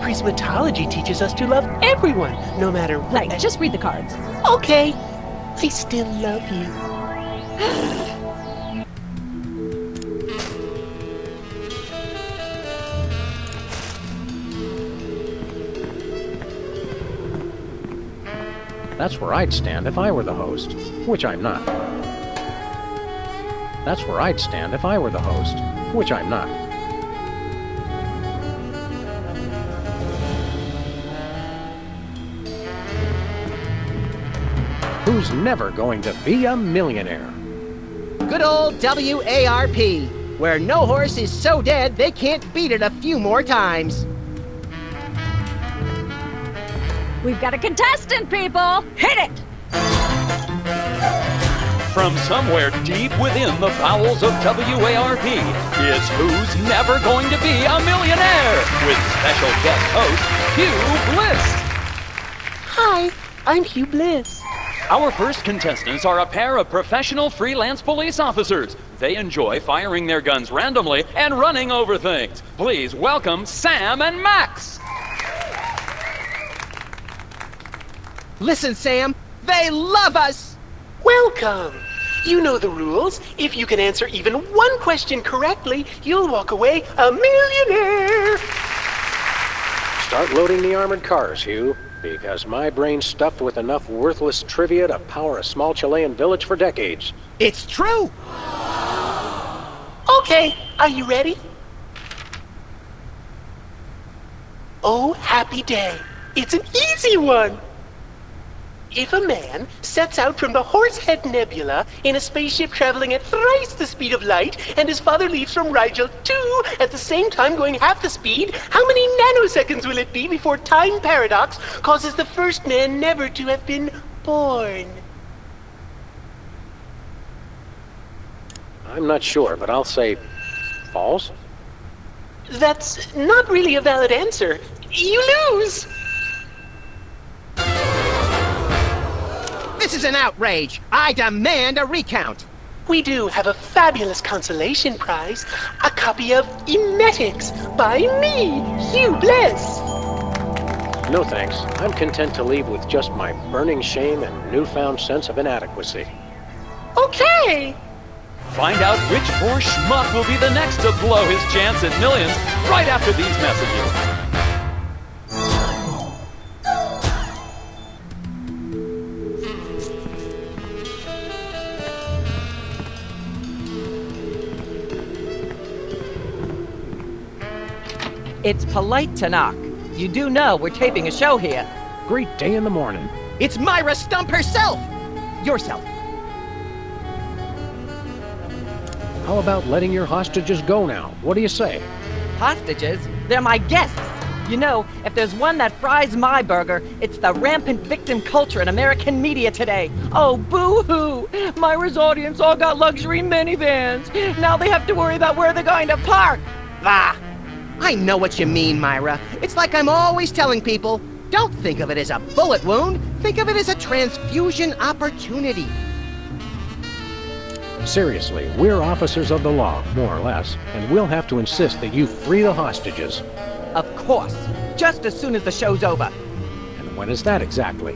Prismatology teaches us to love everyone, no matter what. Right, just read the cards. Okay. I still love you. That's where I'd stand if I were the host, which I'm not. That's where I'd stand if I were the host, which I'm not. Who's never going to be a millionaire? Good old WARP, where no horse is so dead they can't beat it a few more times. We've got a contestant, people! Hit it! From somewhere deep within the bowels of WARP, it's Who's Never Going to Be a Millionaire? With special guest host, Hugh Bliss. Hi, I'm Hugh Bliss. Our first contestants are a pair of professional freelance police officers. They enjoy firing their guns randomly and running over things. Please welcome Sam and Max. Listen, Sam, they love us! Welcome! You know the rules. If you can answer even one question correctly, you'll walk away a millionaire! Start loading the armored cars, Hugh, because my brain's stuffed with enough worthless trivia to power a small Chilean village for decades. It's true! Okay, are you ready? Oh, happy day. It's an easy one! If a man sets out from the Horsehead Nebula in a spaceship traveling at thrice the speed of light, and his father leaves from Rigel too at the same time going half the speed, how many nanoseconds will it be before time paradox causes the first man never to have been born? I'm not sure, but I'll say false. That's not really a valid answer. You lose! This is an outrage! I demand a recount! We do have a fabulous consolation prize, a copy of Emetics by me, Hugh Bliss. No thanks. I'm content to leave with just my burning shame and newfound sense of inadequacy. Okay! Find out which poor schmuck will be the next to blow his chance at millions right after these messages. It's polite to knock. You do know we're taping a show here. Great day in the morning. It's Myra Stump herself! Yourself. How about letting your hostages go now? What do you say? Hostages? They're my guests. You know, if there's one that fries my burger, it's the rampant victim culture in American media today. Oh, boo-hoo! Myra's audience all got luxury minivans. Now they have to worry about where they're going to park. Bah! I know what you mean, Myra. It's like I'm always telling people, don't think of it as a bullet wound. Think of it as a transfusion opportunity. Seriously, we're officers of the law, more or less, and we'll have to insist that you free the hostages. Of course. Just as soon as the show's over. And when is that exactly?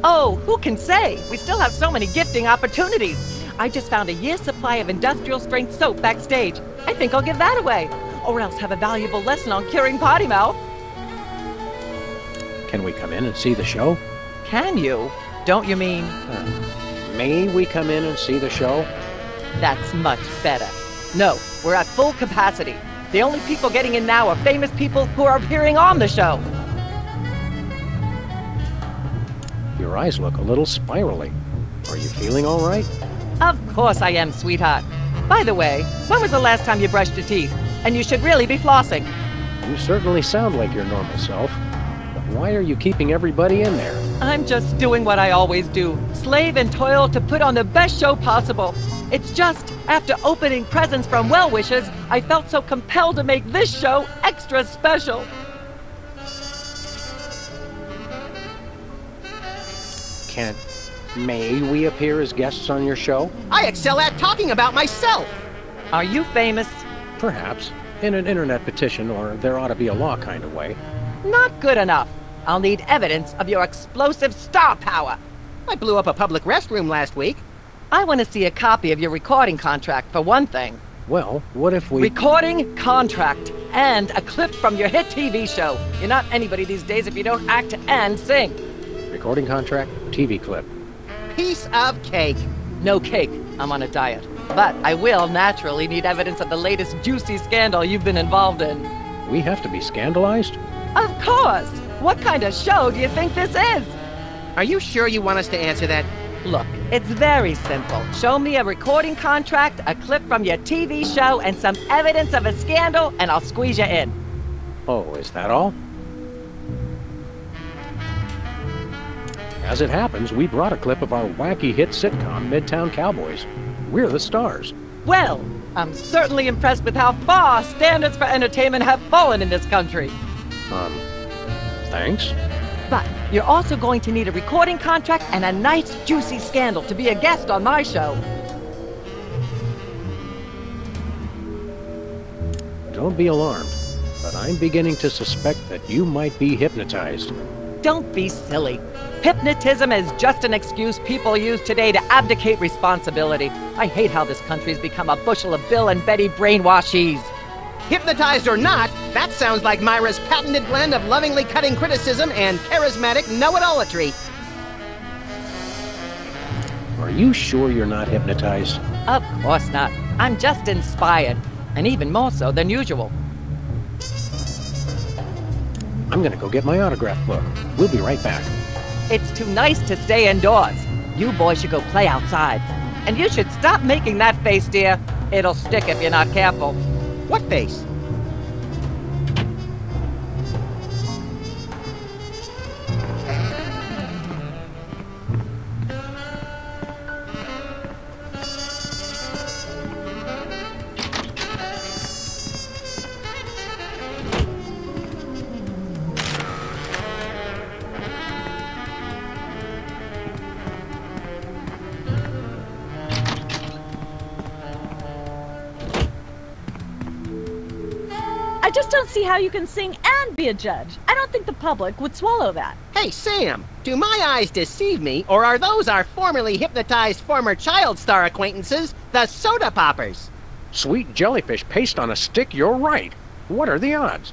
Oh, who can say? We still have so many gifting opportunities. I just found a year's supply of industrial-strength soap backstage. I think I'll give that away. Or else have a valuable lesson on curing potty mouth. Can we come in and see the show? Can you? Don't you mean... May we come in and see the show? That's much better. No, we're at full capacity. The only people getting in now are famous people who are appearing on the show. Your eyes look a little spirally. Are you feeling all right? Of course I am, sweetheart. By the way, when was the last time you brushed your teeth? And you should really be flossing. You certainly sound like your normal self. But why are you keeping everybody in there? I'm just doing what I always do. Slave and toil to put on the best show possible. It's just, after opening presents from well-wishers, I felt so compelled to make this show extra special. May we appear as guests on your show? I excel at talking about myself! Are you famous? Perhaps. In an internet petition, or there ought to be a law kind of way. Not good enough. I'll need evidence of your explosive star power. I blew up a public restroom last week. I want to see a copy of your recording contract, for one thing. Well, what if we... Recording contract, and a clip from your hit TV show. You're not anybody these days if you don't act and sing. Recording contract, TV clip. Piece of cake. No cake. I'm on a diet. But I will naturally need evidence of the latest juicy scandal you've been involved in. We have to be scandalized? Of course! What kind of show do you think this is? Are you sure you want us to answer that? Look, it's very simple. Show me a recording contract, a clip from your TV show, and some evidence of a scandal, and I'll squeeze you in. Oh, is that all? As it happens, we brought a clip of our wacky hit sitcom, Midtown Cowboys. We're the stars. Well, I'm certainly impressed with how far standards for entertainment have fallen in this country. Thanks. But you're also going to need a recording contract and a nice, juicy scandal to be a guest on my show. Don't be alarmed, but I'm beginning to suspect that you might be hypnotized. Don't be silly. Hypnotism is just an excuse people use today to abdicate responsibility. I hate how this country's become a bushel of Bill and Betty brainwashies. Hypnotized or not, that sounds like Myra's patented blend of lovingly cutting criticism and charismatic know-it-allatry. Are you sure you're not hypnotized? Of course not. I'm just inspired, and even more so than usual. I'm gonna go get my autograph book. We'll be right back. It's too nice to stay indoors. You boys should go play outside. And you should stop making that face, dear. It'll stick if you're not careful. What face? I just don't see how you can sing and be a judge. I don't think the public would swallow that. Hey, Sam, do my eyes deceive me, or are those our formerly hypnotized former child star acquaintances, the Soda Poppers? Sweet jellyfish paste on a stick, you're right. What are the odds?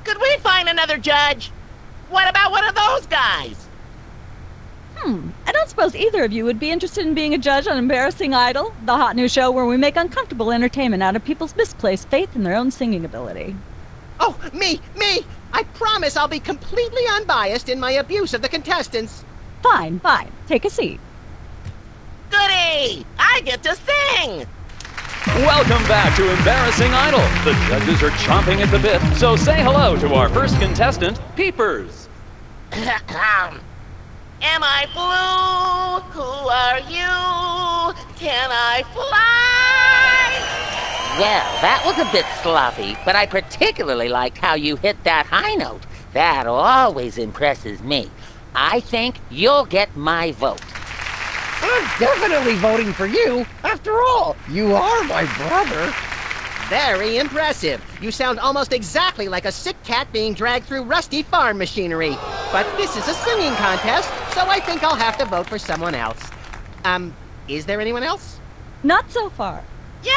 Could we find another judge? What about one of those guys? I don't suppose either of you would be interested in being a judge on Embarrassing Idol, the hot new show where we make uncomfortable entertainment out of people's misplaced faith in their own singing ability. Oh, me! I promise I'll be completely unbiased in my abuse of the contestants. Fine. Take a seat. Goody! I get to sing! Welcome back to Embarrassing Idol. The judges are chomping at the bit, so say hello to our first contestant, Peepers. Am I blue? Who are you? Can I fly? Well, that was a bit sloppy, but I particularly liked how you hit that high note. That always impresses me. I think you'll get my vote. I'm definitely voting for you. After all, you are my brother. Very impressive. You sound almost exactly like a sick cat being dragged through rusty farm machinery. But this is a singing contest, so I think I'll have to vote for someone else. Is there anyone else? Not so far. Yay!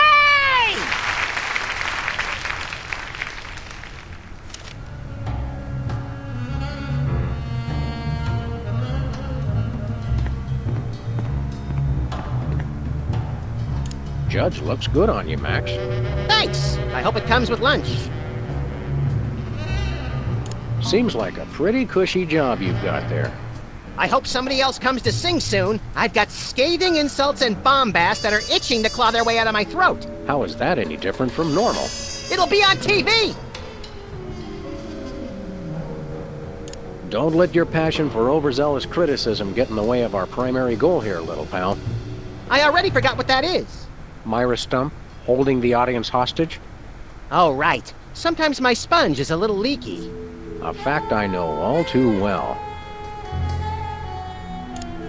Judge looks good on you, Max. Thanks! I hope it comes with lunch. Seems like a pretty cushy job you've got there. I hope somebody else comes to sing soon. I've got scathing insults and bombast that are itching to claw their way out of my throat. How is that any different from normal? It'll be on TV! Don't let your passion for overzealous criticism get in the way of our primary goal here, little pal. I already forgot what that is. Myra Stump, holding the audience hostage? Oh, right. Sometimes my sponge is a little leaky. A fact I know all too well.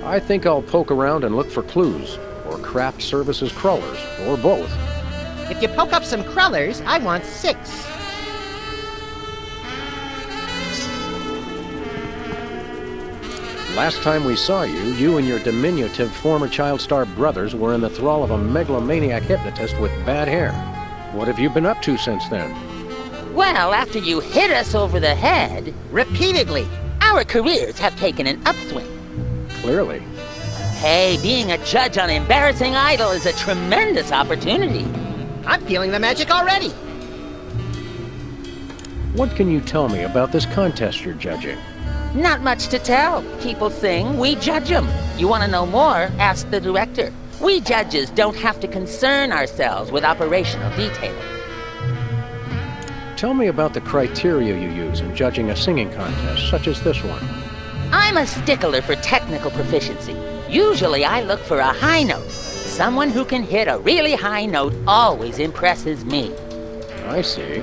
I think I'll poke around and look for clues, or craft services crawlers, or both. If you poke up some crawlers, I want 6. Last time we saw you, you and your diminutive former child star brothers were in the thrall of a megalomaniac hypnotist with bad hair. What have you been up to since then? Well, after you hit us over the head... Repeatedly. Our careers have taken an upswing. Clearly. Hey, being a judge on Embarrassing Idol is a tremendous opportunity. I'm feeling the magic already. What can you tell me about this contest you're judging? Not much to tell. People sing, we judge them. You want to know more? Ask the director. We judges don't have to concern ourselves with operational details. Tell me about the criteria you use in judging a singing contest, such as this one. I'm a stickler for technical proficiency. Usually I look for a high note. Someone who can hit a really high note always impresses me. I see.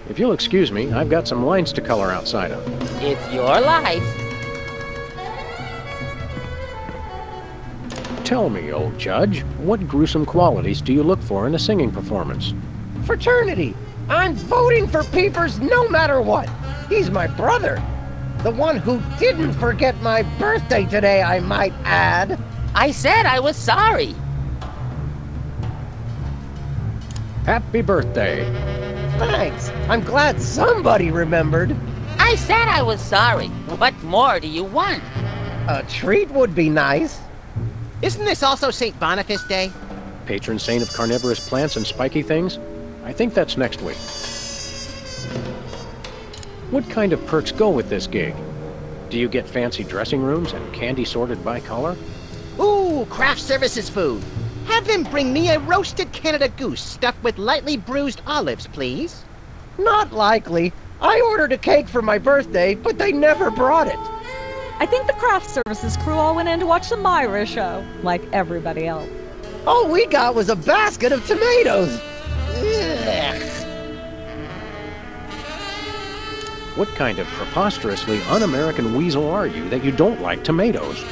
If you'll excuse me, I've got some lines to color outside of. It's your life. Tell me, old judge, what gruesome qualities do you look for in a singing performance? Fraternity. I'm voting for Peepers no matter what. He's my brother. The one who didn't forget my birthday today, I might add. I said I was sorry. Happy birthday. Thanks. I'm glad somebody remembered. I said I was sorry. What more do you want? A treat would be nice. Isn't this also St. Boniface Day? Patron saint of carnivorous plants and spiky things? I think that's next week. What kind of perks go with this gig? Do you get fancy dressing rooms and candy sorted by color? Ooh, craft services food. Have them bring me a roasted Canada goose stuffed with lightly bruised olives, please. Not likely. I ordered a cake for my birthday, but they never brought it. I think the craft services crew all went in to watch the Myra show, like everybody else. All we got was a basket of tomatoes. Ugh. What kind of preposterously un-American weasel are you that you don't like tomatoes?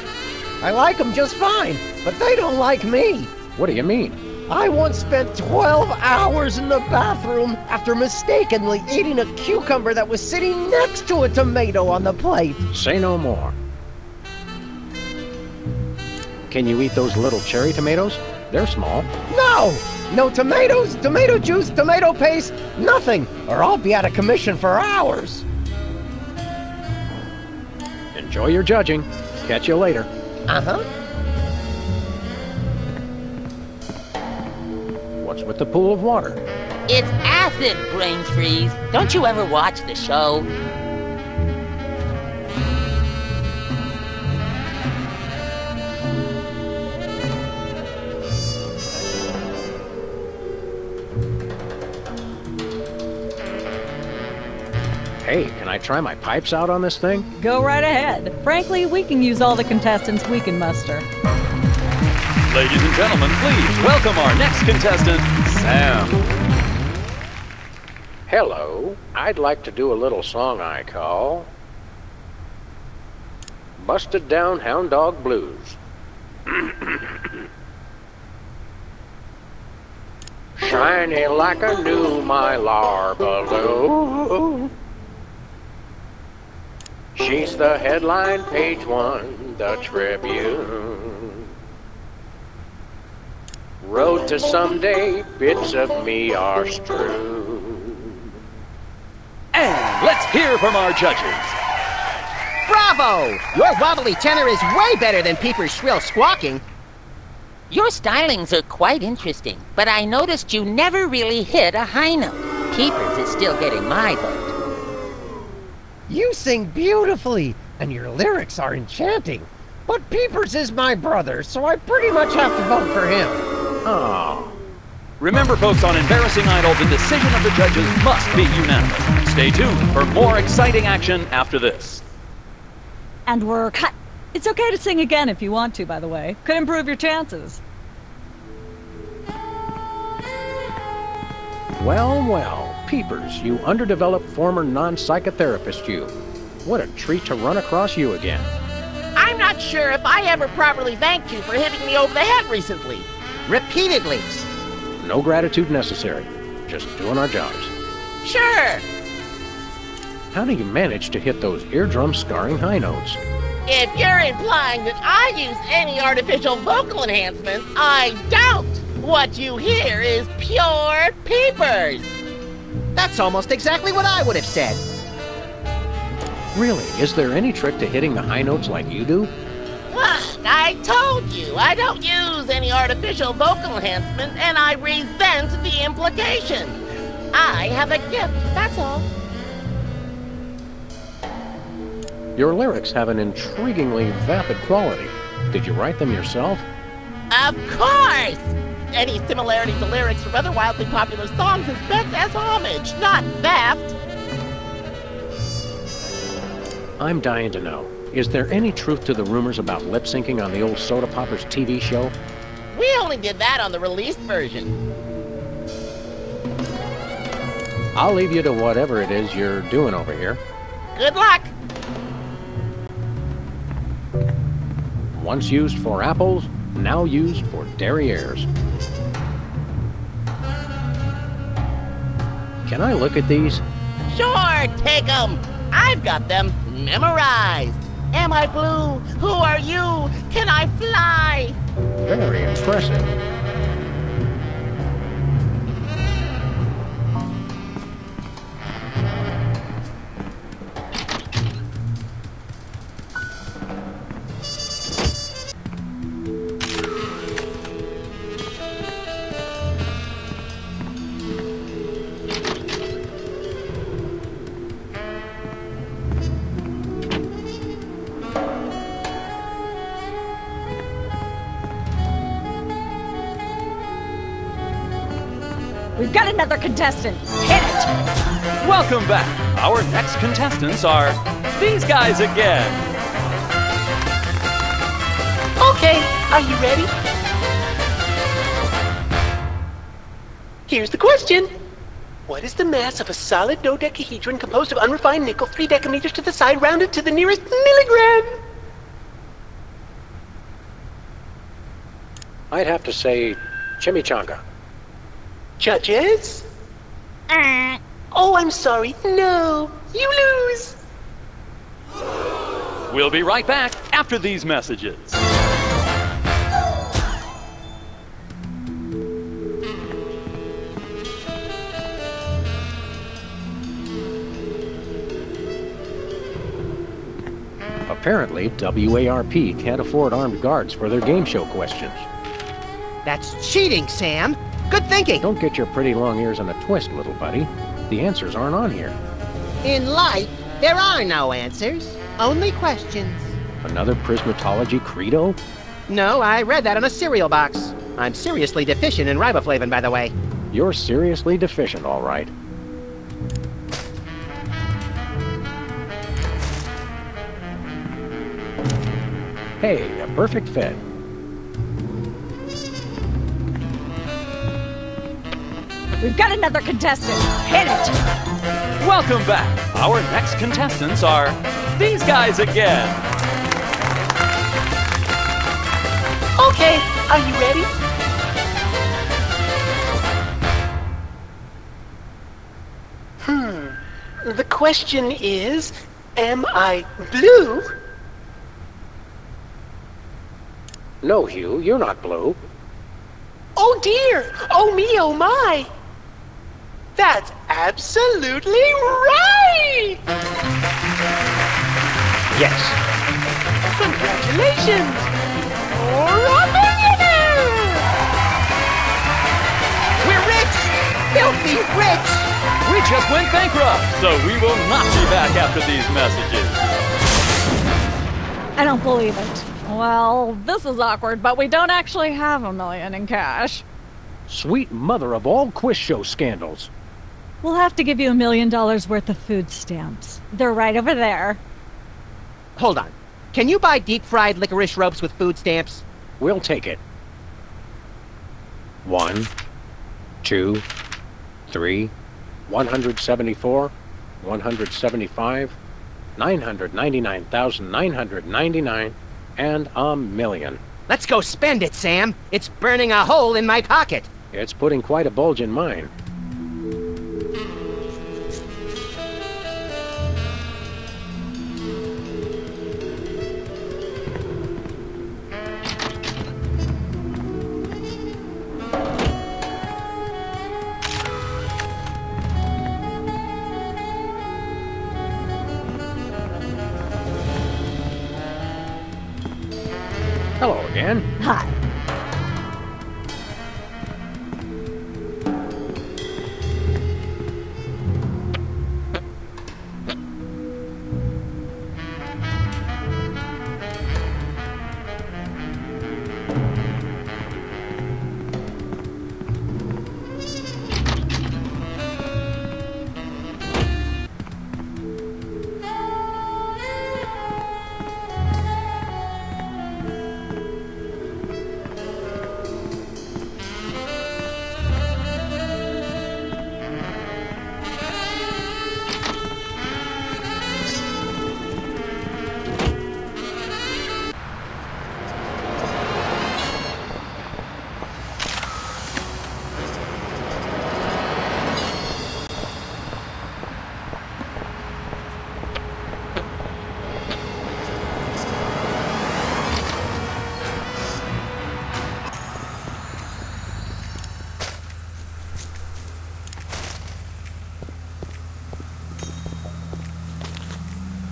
I like them just fine, but they don't like me. What do you mean? I once spent 12 hours in the bathroom after mistakenly eating a cucumber that was sitting next to a tomato on the plate. Say no more. Can you eat those little cherry tomatoes? They're small. No! No tomatoes, tomato juice, tomato paste, nothing, or I'll be out of commission for hours. Enjoy your judging. Catch you later. Uh-huh. What's with the pool of water? It's acid, brain freeze. Don't you ever watch the show? Hey, can I try my pipes out on this thing? Go right ahead. Frankly, we can use all the contestants we can muster. Ladies and gentlemen, please welcome our next contestant, Sam. Hello. I'd like to do a little song I call Busted Down Hound Dog Blues. Shiny like a new Mylar balloon. She's the headline, page 1, the Tribune. Road to someday, bits of me are strewn. And let's hear from our judges. Bravo! Your wobbly tenor is way better than Peeper's shrill squawking. Your stylings are quite interesting, but I noticed you never really hit a high note. Peepers is still getting my vote. You sing beautifully, and your lyrics are enchanting. But Peepers is my brother, so I pretty much have to vote for him. Oh. Remember, folks, on Embarrassing Idol, the decision of the judges must be unanimous. Stay tuned for more exciting action after this. And we're cut. It's okay to sing again if you want to, by the way. Could improve your chances. Well, well. Peepers, you underdeveloped former non-psychotherapist you. What a treat to run across you again. I'm not sure if I ever properly thanked you for hitting me over the head recently. Repeatedly. No gratitude necessary. Just doing our jobs. Sure. How do you manage to hit those eardrum-scarring high notes? If you're implying that I use any artificial vocal enhancements, I don't. What you hear is pure Peepers. That's almost exactly what I would have said. Really, is there any trick to hitting the high notes like you do? Look, I told you, I don't use any artificial vocal enhancement, and I resent the implication. I have a gift, that's all. Your lyrics have an intriguingly vapid quality. Did you write them yourself? Of course! Any similarity to lyrics from other wildly popular songs is meant as homage, not theft. I'm dying to know. Is there any truth to the rumors about lip-syncing on the old Soda Poppers TV show? We only did that on the released version. I'll leave you to whatever it is you're doing over here. Good luck! Once used for apples, now used for derrieres. Can I look at these? Sure, take them. I've got them memorized. Am I blue? Who are you? Can I fly? Very impressive. We've got another contestant. Hit it! Welcome back. Our next contestants are these guys again. Okay, are you ready? Here's the question. What is the mass of a solid dodecahedron composed of unrefined nickel 3 decameters to the side rounded to the nearest milligram? I'd have to say chimichanga. Judges? Oh, I'm sorry. No, you lose. We'll be right back after these messages. Apparently, WARP can't afford armed guards for their game show questions. That's cheating, Sam. Good thinking. Don't get your pretty long ears in a twist, little buddy. The answers aren't on here. In life, there are no answers, only questions. Another prismatology credo? No, I read that on a cereal box. I'm seriously deficient in riboflavin, by the way. You're seriously deficient, all right. Hey, a perfect fit. We've got another contestant. Hit it! Welcome back. Our next contestants are these guys again. Okay, are you ready? The question is, am I blue? No, Hugh, you're not blue. Oh dear! Oh me, oh my! That's absolutely right! Yes. Congratulations! You're a millionaire! We're rich! Filthy rich! We just went bankrupt, so we will not be back after these messages. I don't believe it. Well, this is awkward, but we don't actually have $1 million in cash. Sweet mother of all quiz show scandals. We'll have to give you $1 million worth of food stamps. They're right over there. Hold on. Can you buy deep-fried licorice ropes with food stamps? We'll take it. 1, 2, 3, 174, 175, 999,999, and $1 million. Let's go spend it, Sam. It's burning a hole in my pocket. It's putting quite a bulge in mine. Hello again. Hi.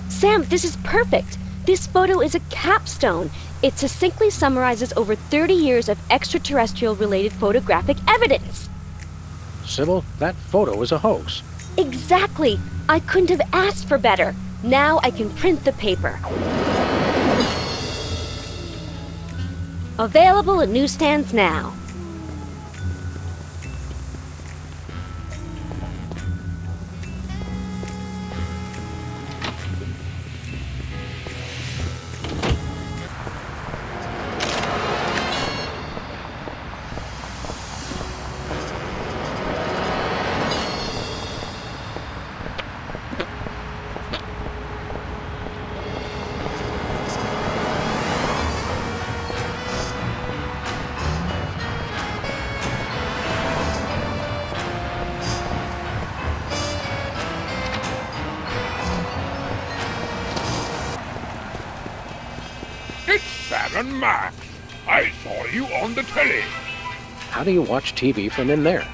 Sam, this is perfect. This photo is a capstone. It succinctly summarizes over 30 years of extraterrestrial-related photographic evidence. Sybil, that photo is a hoax. Exactly. I couldn't have asked for better. Now I can print the paper. Available at newsstands now. It's Sam and Max. I saw you on the telly. How do you watch TV from in there?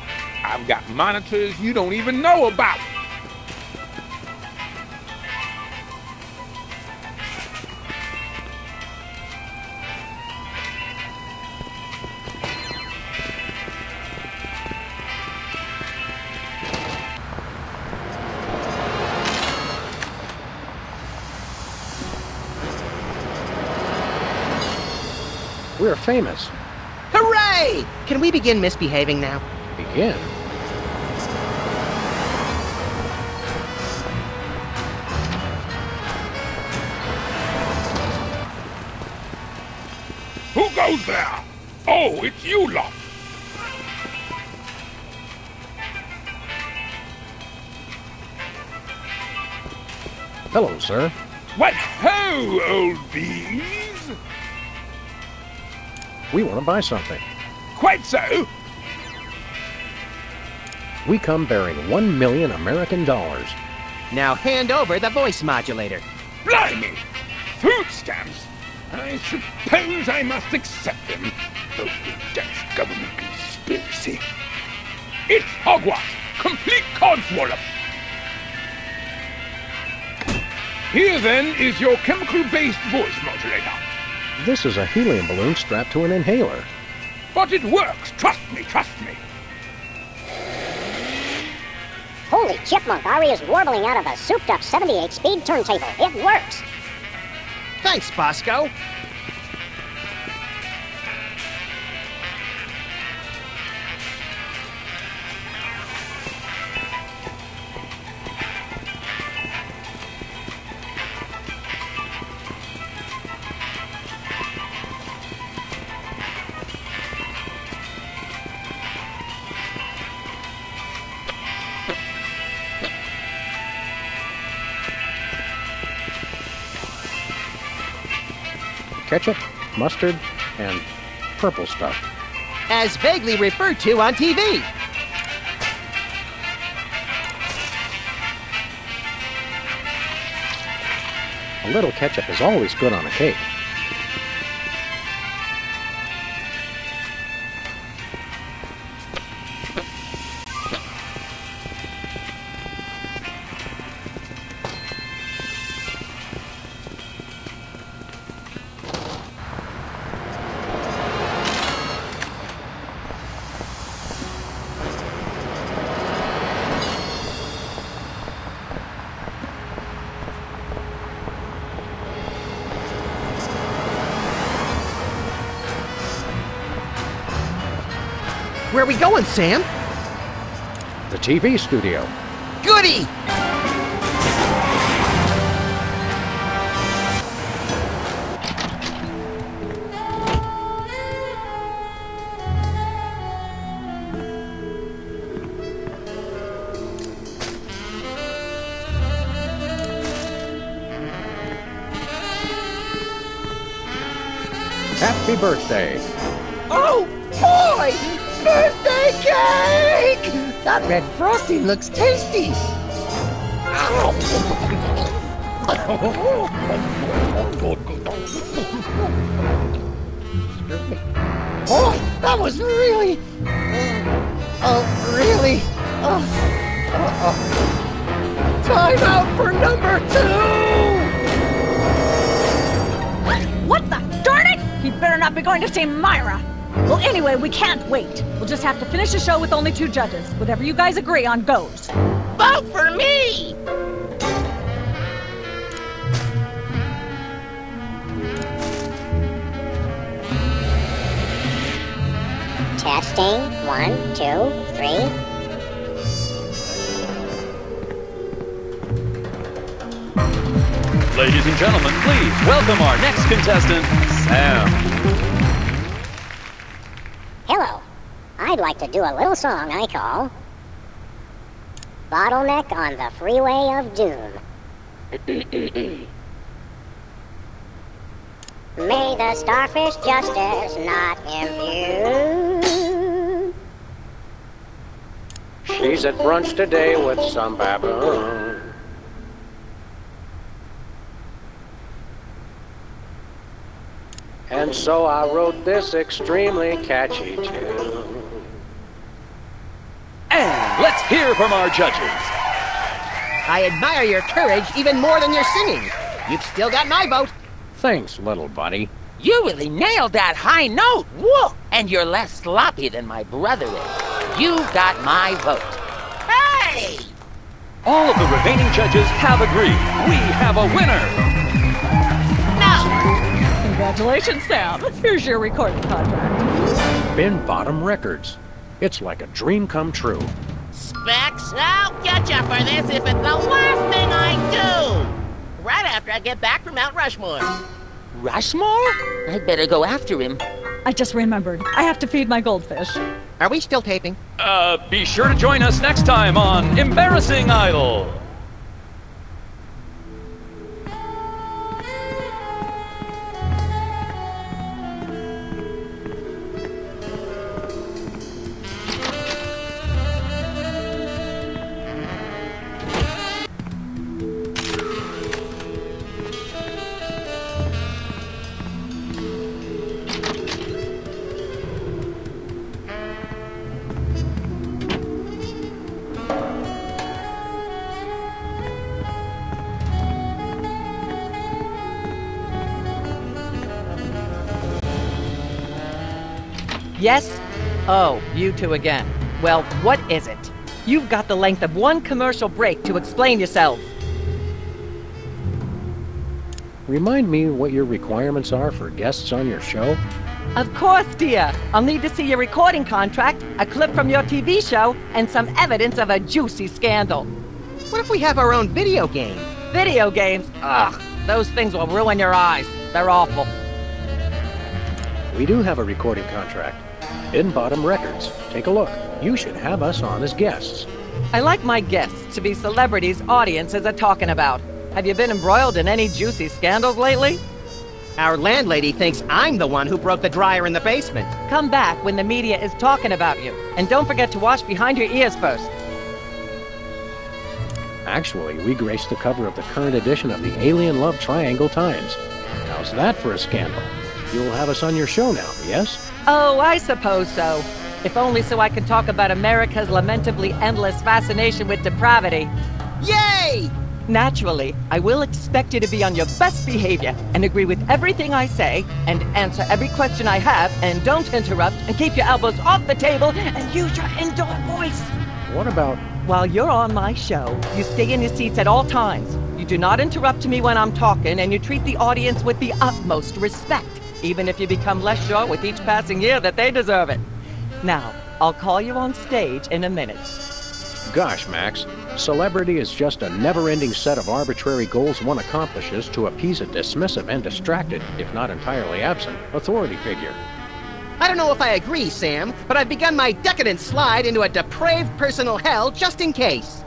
I've got monitors you don't even know about. We're famous. Hooray! Can we begin misbehaving now? Begin? Who goes there? Oh, it's you lot. Hello, sir. What ho, old bees? We want to buy something. Quite so. We come bearing 1 million American dollars. Now hand over the voice modulator. Blimey! Food stamps? I suppose I must accept them. Oh, Dutch government conspiracy. It's hogwash! Complete codswallop! Here, then, is your chemical-based voice modulator. This is a helium balloon strapped to an inhaler. But it works! Trust me, trust me! Holy chipmunk, Ari is warbling out of a souped-up 78-speed turntable. It works! Thanks, Bosco. Ketchup, mustard, and purple stuff. As vaguely referred to on TV. A little ketchup is always good on a cake. Where are we going, Sam? The TV studio. Goody! Happy birthday. Oh, boy! Birthday cake! That red frosting looks tasty. Oh, that was really... really... Time out for number 2! What the? Darn it! He better not be going to see Myra. Well, anyway, we can't wait. We'll just have to finish the show with only 2 judges. Whatever you guys agree on goes. Vote for me! Testing. 1, 2, 3. Ladies and gentlemen, please welcome our next contestant, Sam. Hello. I'd like to do a little song I call Bottleneck on the Freeway of Doom. May the starfish justice not impugn. She's at brunch today with some baboon. And so I wrote this extremely catchy tune. And let's hear from our judges. I admire your courage even more than your singing. You've still got my vote. Thanks, little buddy. You really nailed that high note. Whoa! And you're less sloppy than my brother is. You've got my vote. Hey! All of the remaining judges have agreed. We have a winner. No! Congratulations, Sam. Here's your recording contract. Bin Bottom Records. It's like a dream come true. Specs, I'll get you for this if it's the last thing I do! Right after I get back from Mount Rushmore. Rushmore? I'd better go after him. I just remembered. I have to feed my goldfish. Are we still taping? Be sure to join us next time on Embarrassing Idol. Yes? Oh, you two again. Well, what is it? You've got the length of one commercial break to explain yourself. Remind me what your requirements are for guests on your show? Of course, dear. I'll need to see your recording contract, a clip from your TV show, and some evidence of a juicy scandal. What if we have our own video game? Video games? Ugh, those things will ruin your eyes. They're awful. We do have a recording contract. Bin Bottom Records. Take a look. You should have us on as guests. I like my guests to be celebrities audiences are talking about. Have you been embroiled in any juicy scandals lately? Our landlady thinks I'm the one who broke the dryer in the basement. Come back when the media is talking about you. And don't forget to wash behind your ears first. Actually, we graced the cover of the current edition of the Alien Love Triangle Times. How's that for a scandal? You'll have us on your show now, yes? Oh, I suppose so. If only so I can talk about America's lamentably endless fascination with depravity. Yay! Naturally, I will expect you to be on your best behavior and agree with everything I say and answer every question I have and don't interrupt and keep your elbows off the table and use your indoor voice. What about... While you're on my show, you stay in your seats at all times. You do not interrupt me when I'm talking and you treat the audience with the utmost respect, even if you become less sure with each passing year that they deserve it. Now, I'll call you on stage in a minute. Gosh, Max. Celebrity is just a never-ending set of arbitrary goals one accomplishes to appease a dismissive and distracted, if not entirely absent, authority figure. I don't know if I agree, Sam, but I've begun my decadent slide into a depraved personal hell just in case.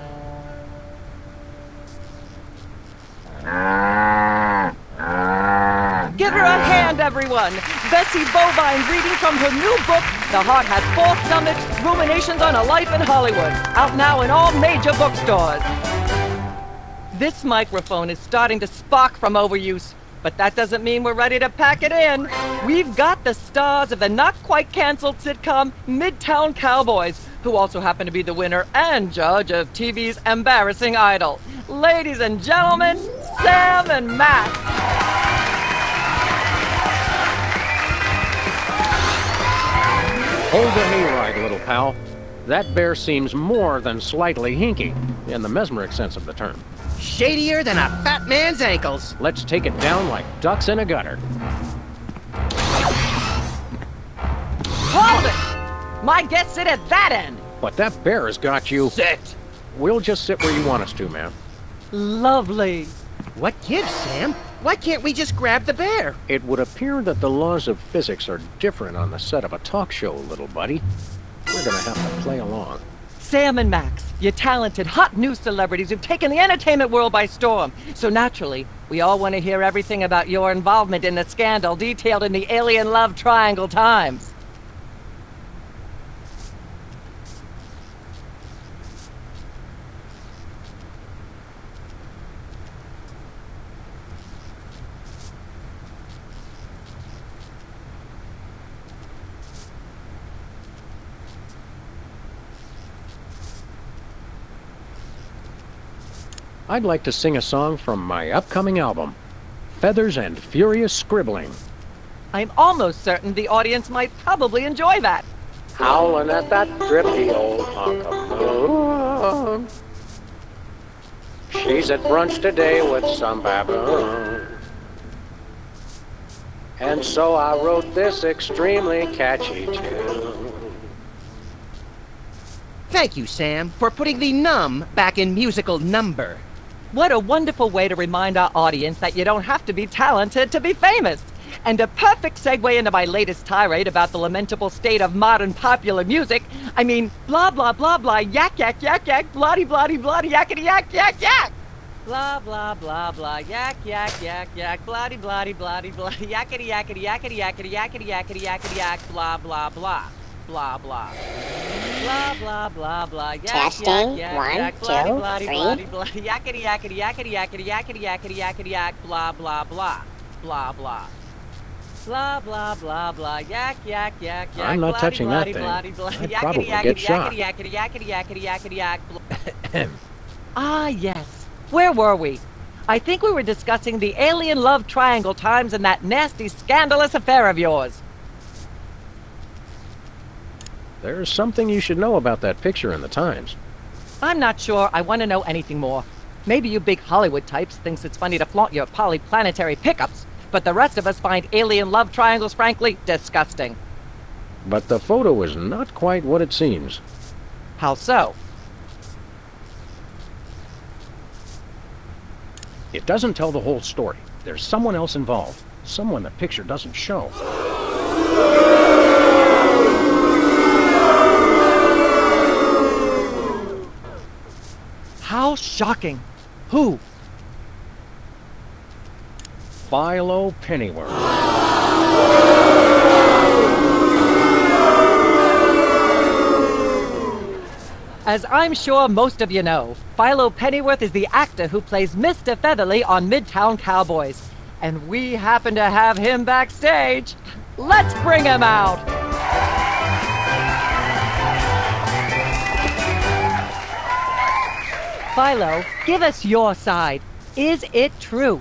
Give her a hand, everyone! Bessie Bovine reading from her new book, The Heart Has Four Stomachs, Ruminations on a Life in Hollywood. Out now in all major bookstores. This microphone is starting to spark from overuse, but that doesn't mean we're ready to pack it in. We've got the stars of the not-quite-canceled sitcom Midtown Cowboys, who also happen to be the winner and judge of TV's Embarrassing Idol. Ladies and gentlemen, Sam and Matt. Hold the hayride, little pal. That bear seems more than slightly hinky, in the mesmeric sense of the term. Shadier than a fat man's ankles. Let's take it down like ducks in a gutter. Hold it! My guests sit at that end. But that bear has got you... Sit! We'll just sit where you want us to, man. Lovely. What gives, Sam? Why can't we just grab the bear? It would appear that the laws of physics are different on the set of a talk show, little buddy. We're gonna have to play along. Sam and Max, you're talented, hot news celebrities who've taken the entertainment world by storm. So naturally, we all want to hear everything about your involvement in the scandal detailed in the Alien Love Triangle Times. I'd like to sing a song from my upcoming album, Feathers and Furious Scribbling. I'm almost certain the audience might probably enjoy that. Howling at that drippy old hunk of moon. She's at brunch today with some baboon. And so I wrote this extremely catchy tune. Thank you, Sam, for putting the num back in musical number. What a wonderful way to remind our audience that you don't have to be talented to be famous. And a perfect segue into my latest tirade about the lamentable state of modern popular music. I mean, blah, blah, blah, blah, yak, yak, yak, yak, bloody, bloody, bloody, yakety, yak, yak, yak. Blah, blah, blah, blah, yak, yak, yak, yak, bloody, bloody, bloody, bloody, yakety, yakety, yakety, yakety, yakety, yakety, yakety, yak, blah, blah, blah, blah, blah. Blah, blah, blah, blah, yak, Testing. yak, yak, 1, yak, 2, bloody, bloody, 3. bloody, bloody, yakety, yakety, yakety, yakety, yakety, yakety, yakety, yak, blah, blah, blah, blah, blah. Blah, blah, blah, blah, yak, yak, yak, yak. I'm not touching that thing. I'd probably get shot. Yakety, yakety, yakety, yakety, yak. Ah, yes. Where were we? I think we were discussing the alien love triangle times and that nasty, scandalous affair of yours. There's something you should know about that picture in the Times. I'm not sure I want to know anything more. Maybe you big Hollywood types thinks it's funny to flaunt your polyplanetary pickups, but the rest of us find alien love triangles, frankly, disgusting. But the photo is not quite what it seems. How so? It doesn't tell the whole story. There's someone else involved. Someone the picture doesn't show. How shocking. Who? Philo Pennyworth. As I'm sure most of you know, Philo Pennyworth is the actor who plays Mr. Featherly on Midtown Cowboys. And we happen to have him backstage. Let's bring him out! Philo, give us your side. Is it true?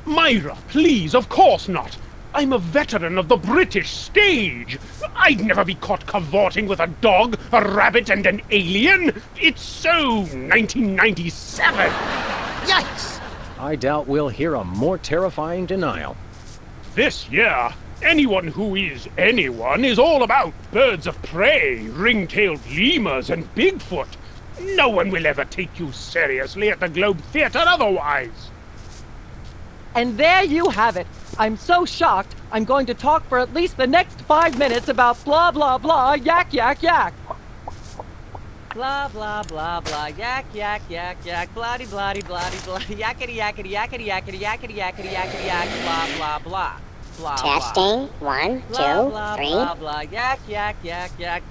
Myra, please, of course not. I'm a veteran of the British stage. I'd never be caught cavorting with a dog, a rabbit, and an alien. It's so 1997. Yikes! I doubt we'll hear a more terrifying denial. This year, anyone who is anyone is all about birds of prey, ring-tailed lemurs, and Bigfoot. No one will ever take you seriously at the Globe Theatre otherwise. And there you have it. I'm so shocked, I'm going to talk for at least the next 5 minutes about blah, blah, blah, yak, yak, yak. Blah, blah, blah, blah, yak, yak, yak, yak, bloody, bloody, bloody, bloody, yakety, yakety, yakety, yakety, yakety, yakety, yakety, yak, blah, blah, blah. Blah, Testing. Blah. 1, 2, Blah, 3. blah, blah, yak, yak, yak, yak.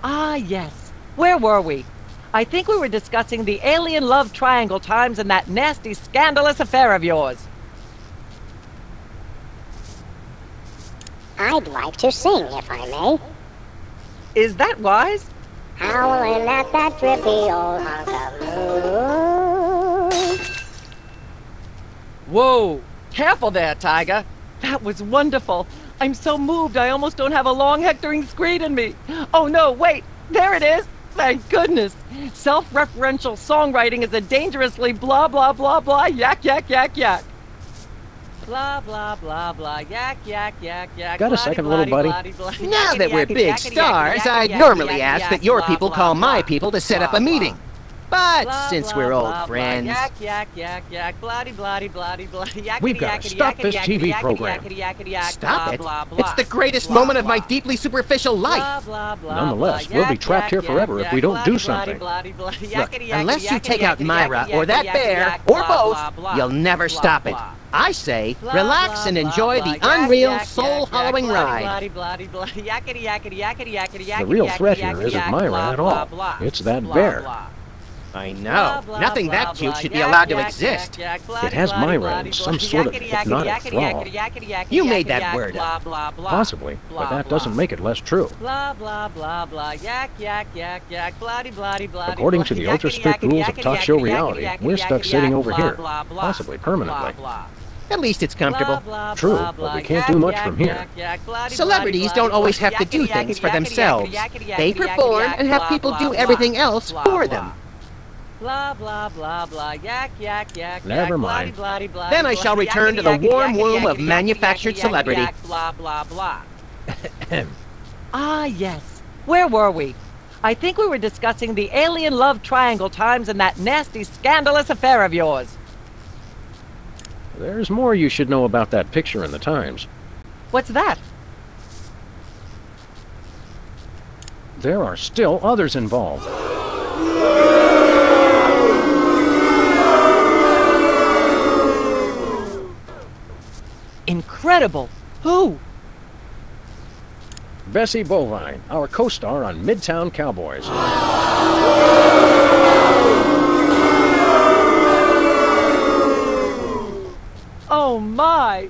Ah, yes. Where were we? I think we were discussing the alien love triangle times and that nasty, scandalous affair of yours. I'd like to sing, if I may. Is that wise? Howling at that drippy old hunk of moon. Whoa! Careful there, Tiger. That was wonderful. I'm so moved I almost don't have a long hectoring screed in me. Oh no, wait! There it is! Thank goodness! Self-referential songwriting is a dangerously blah blah blah blah yak yak yak yak. Blah blah blah blah yak yak yak yak. Got a second, little buddy? Now that we're big stars, I'd normally ask that your people call my people to set up a meeting. But since we're old friends... Yak yak yak yak bloody bloody bloody bloody yak. We've got to stop this TV program. Stop it? It's the greatest moment of my deeply superficial life. Nonetheless, we'll be trapped here forever if we don't do something. Look, unless you take out Myra or that bear, or both, you'll never stop it. I say, relax and enjoy the unreal, soul-hollowing ride. The real threat here isn't Myra at all. It's that bear. I know. Nothing that cute should be allowed to exist. It has Myra in some sort of hypnotic thrall. You made that word up. Possibly, but that doesn't make it less true. According to the ultra-strict rules of talk show reality, we're stuck sitting over here, possibly permanently. At least it's comfortable. True, but we can't do much from here. Celebrities don't always have to do things for themselves. They perform and have people do everything else for them. Blah, blah, blah, blah. Yak, yak, yak. Never yak, mind. Bloody, bloody, Then I shall return to the warm womb of manufactured celebrity. Blah, blah, blah. Ah, yes. Where were we? I think we were discussing the alien love triangle times and that nasty, scandalous affair of yours. There's more you should know about that picture in the Times. What's that? There are still others involved. Incredible! Who? Bessie Bovine, our co-star on Midtown Cowboys. Oh my!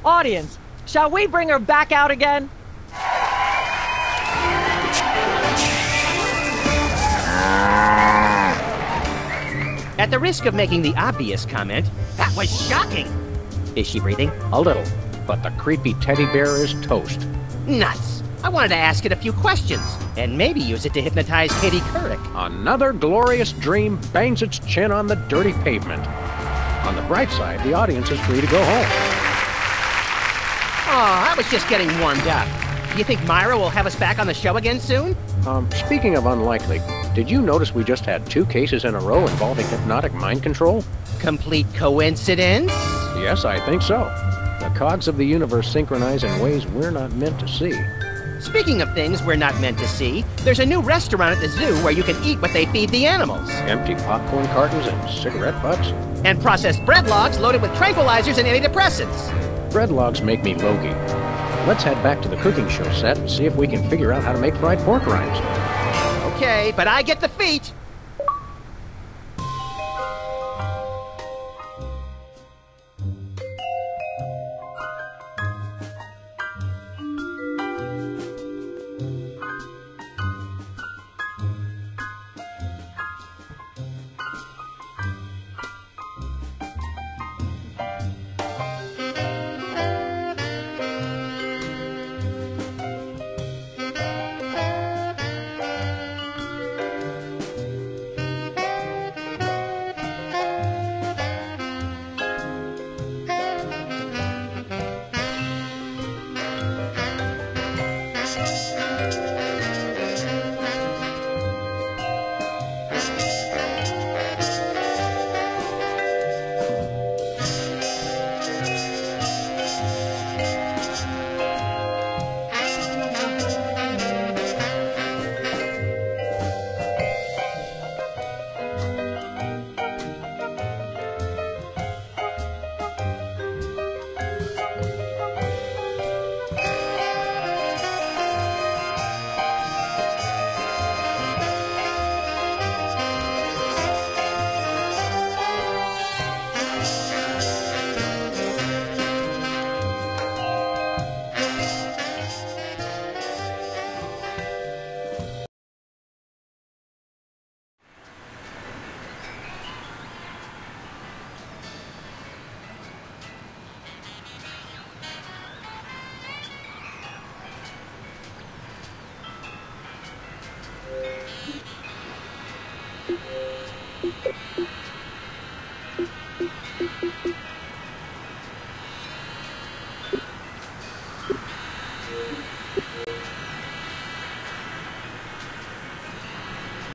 Audience, shall we bring her back out again? At the risk of making the obvious comment, that was shocking. Is she breathing? A little, but the creepy teddy bear is toast. Nuts. I wanted to ask it a few questions, and maybe use it to hypnotize Katie Couric. Another glorious dream bangs its chin on the dirty pavement. On the bright side, the audience is free to go home. Oh, I was just getting warmed up. Do you think Myra will have us back on the show again soon? Speaking of unlikely, did you notice we just had 2 cases in a row involving hypnotic mind control? Complete coincidence? Yes, I think so. The cogs of the universe synchronize in ways we're not meant to see. Speaking of things we're not meant to see, there's a new restaurant at the zoo where you can eat what they feed the animals. Empty popcorn cartons and cigarette butts? And processed bread logs loaded with tranquilizers and antidepressants. Bread logs make me logy. Let's head back to the cooking show set and see if we can figure out how to make fried pork rinds. Okay, but I get the feet.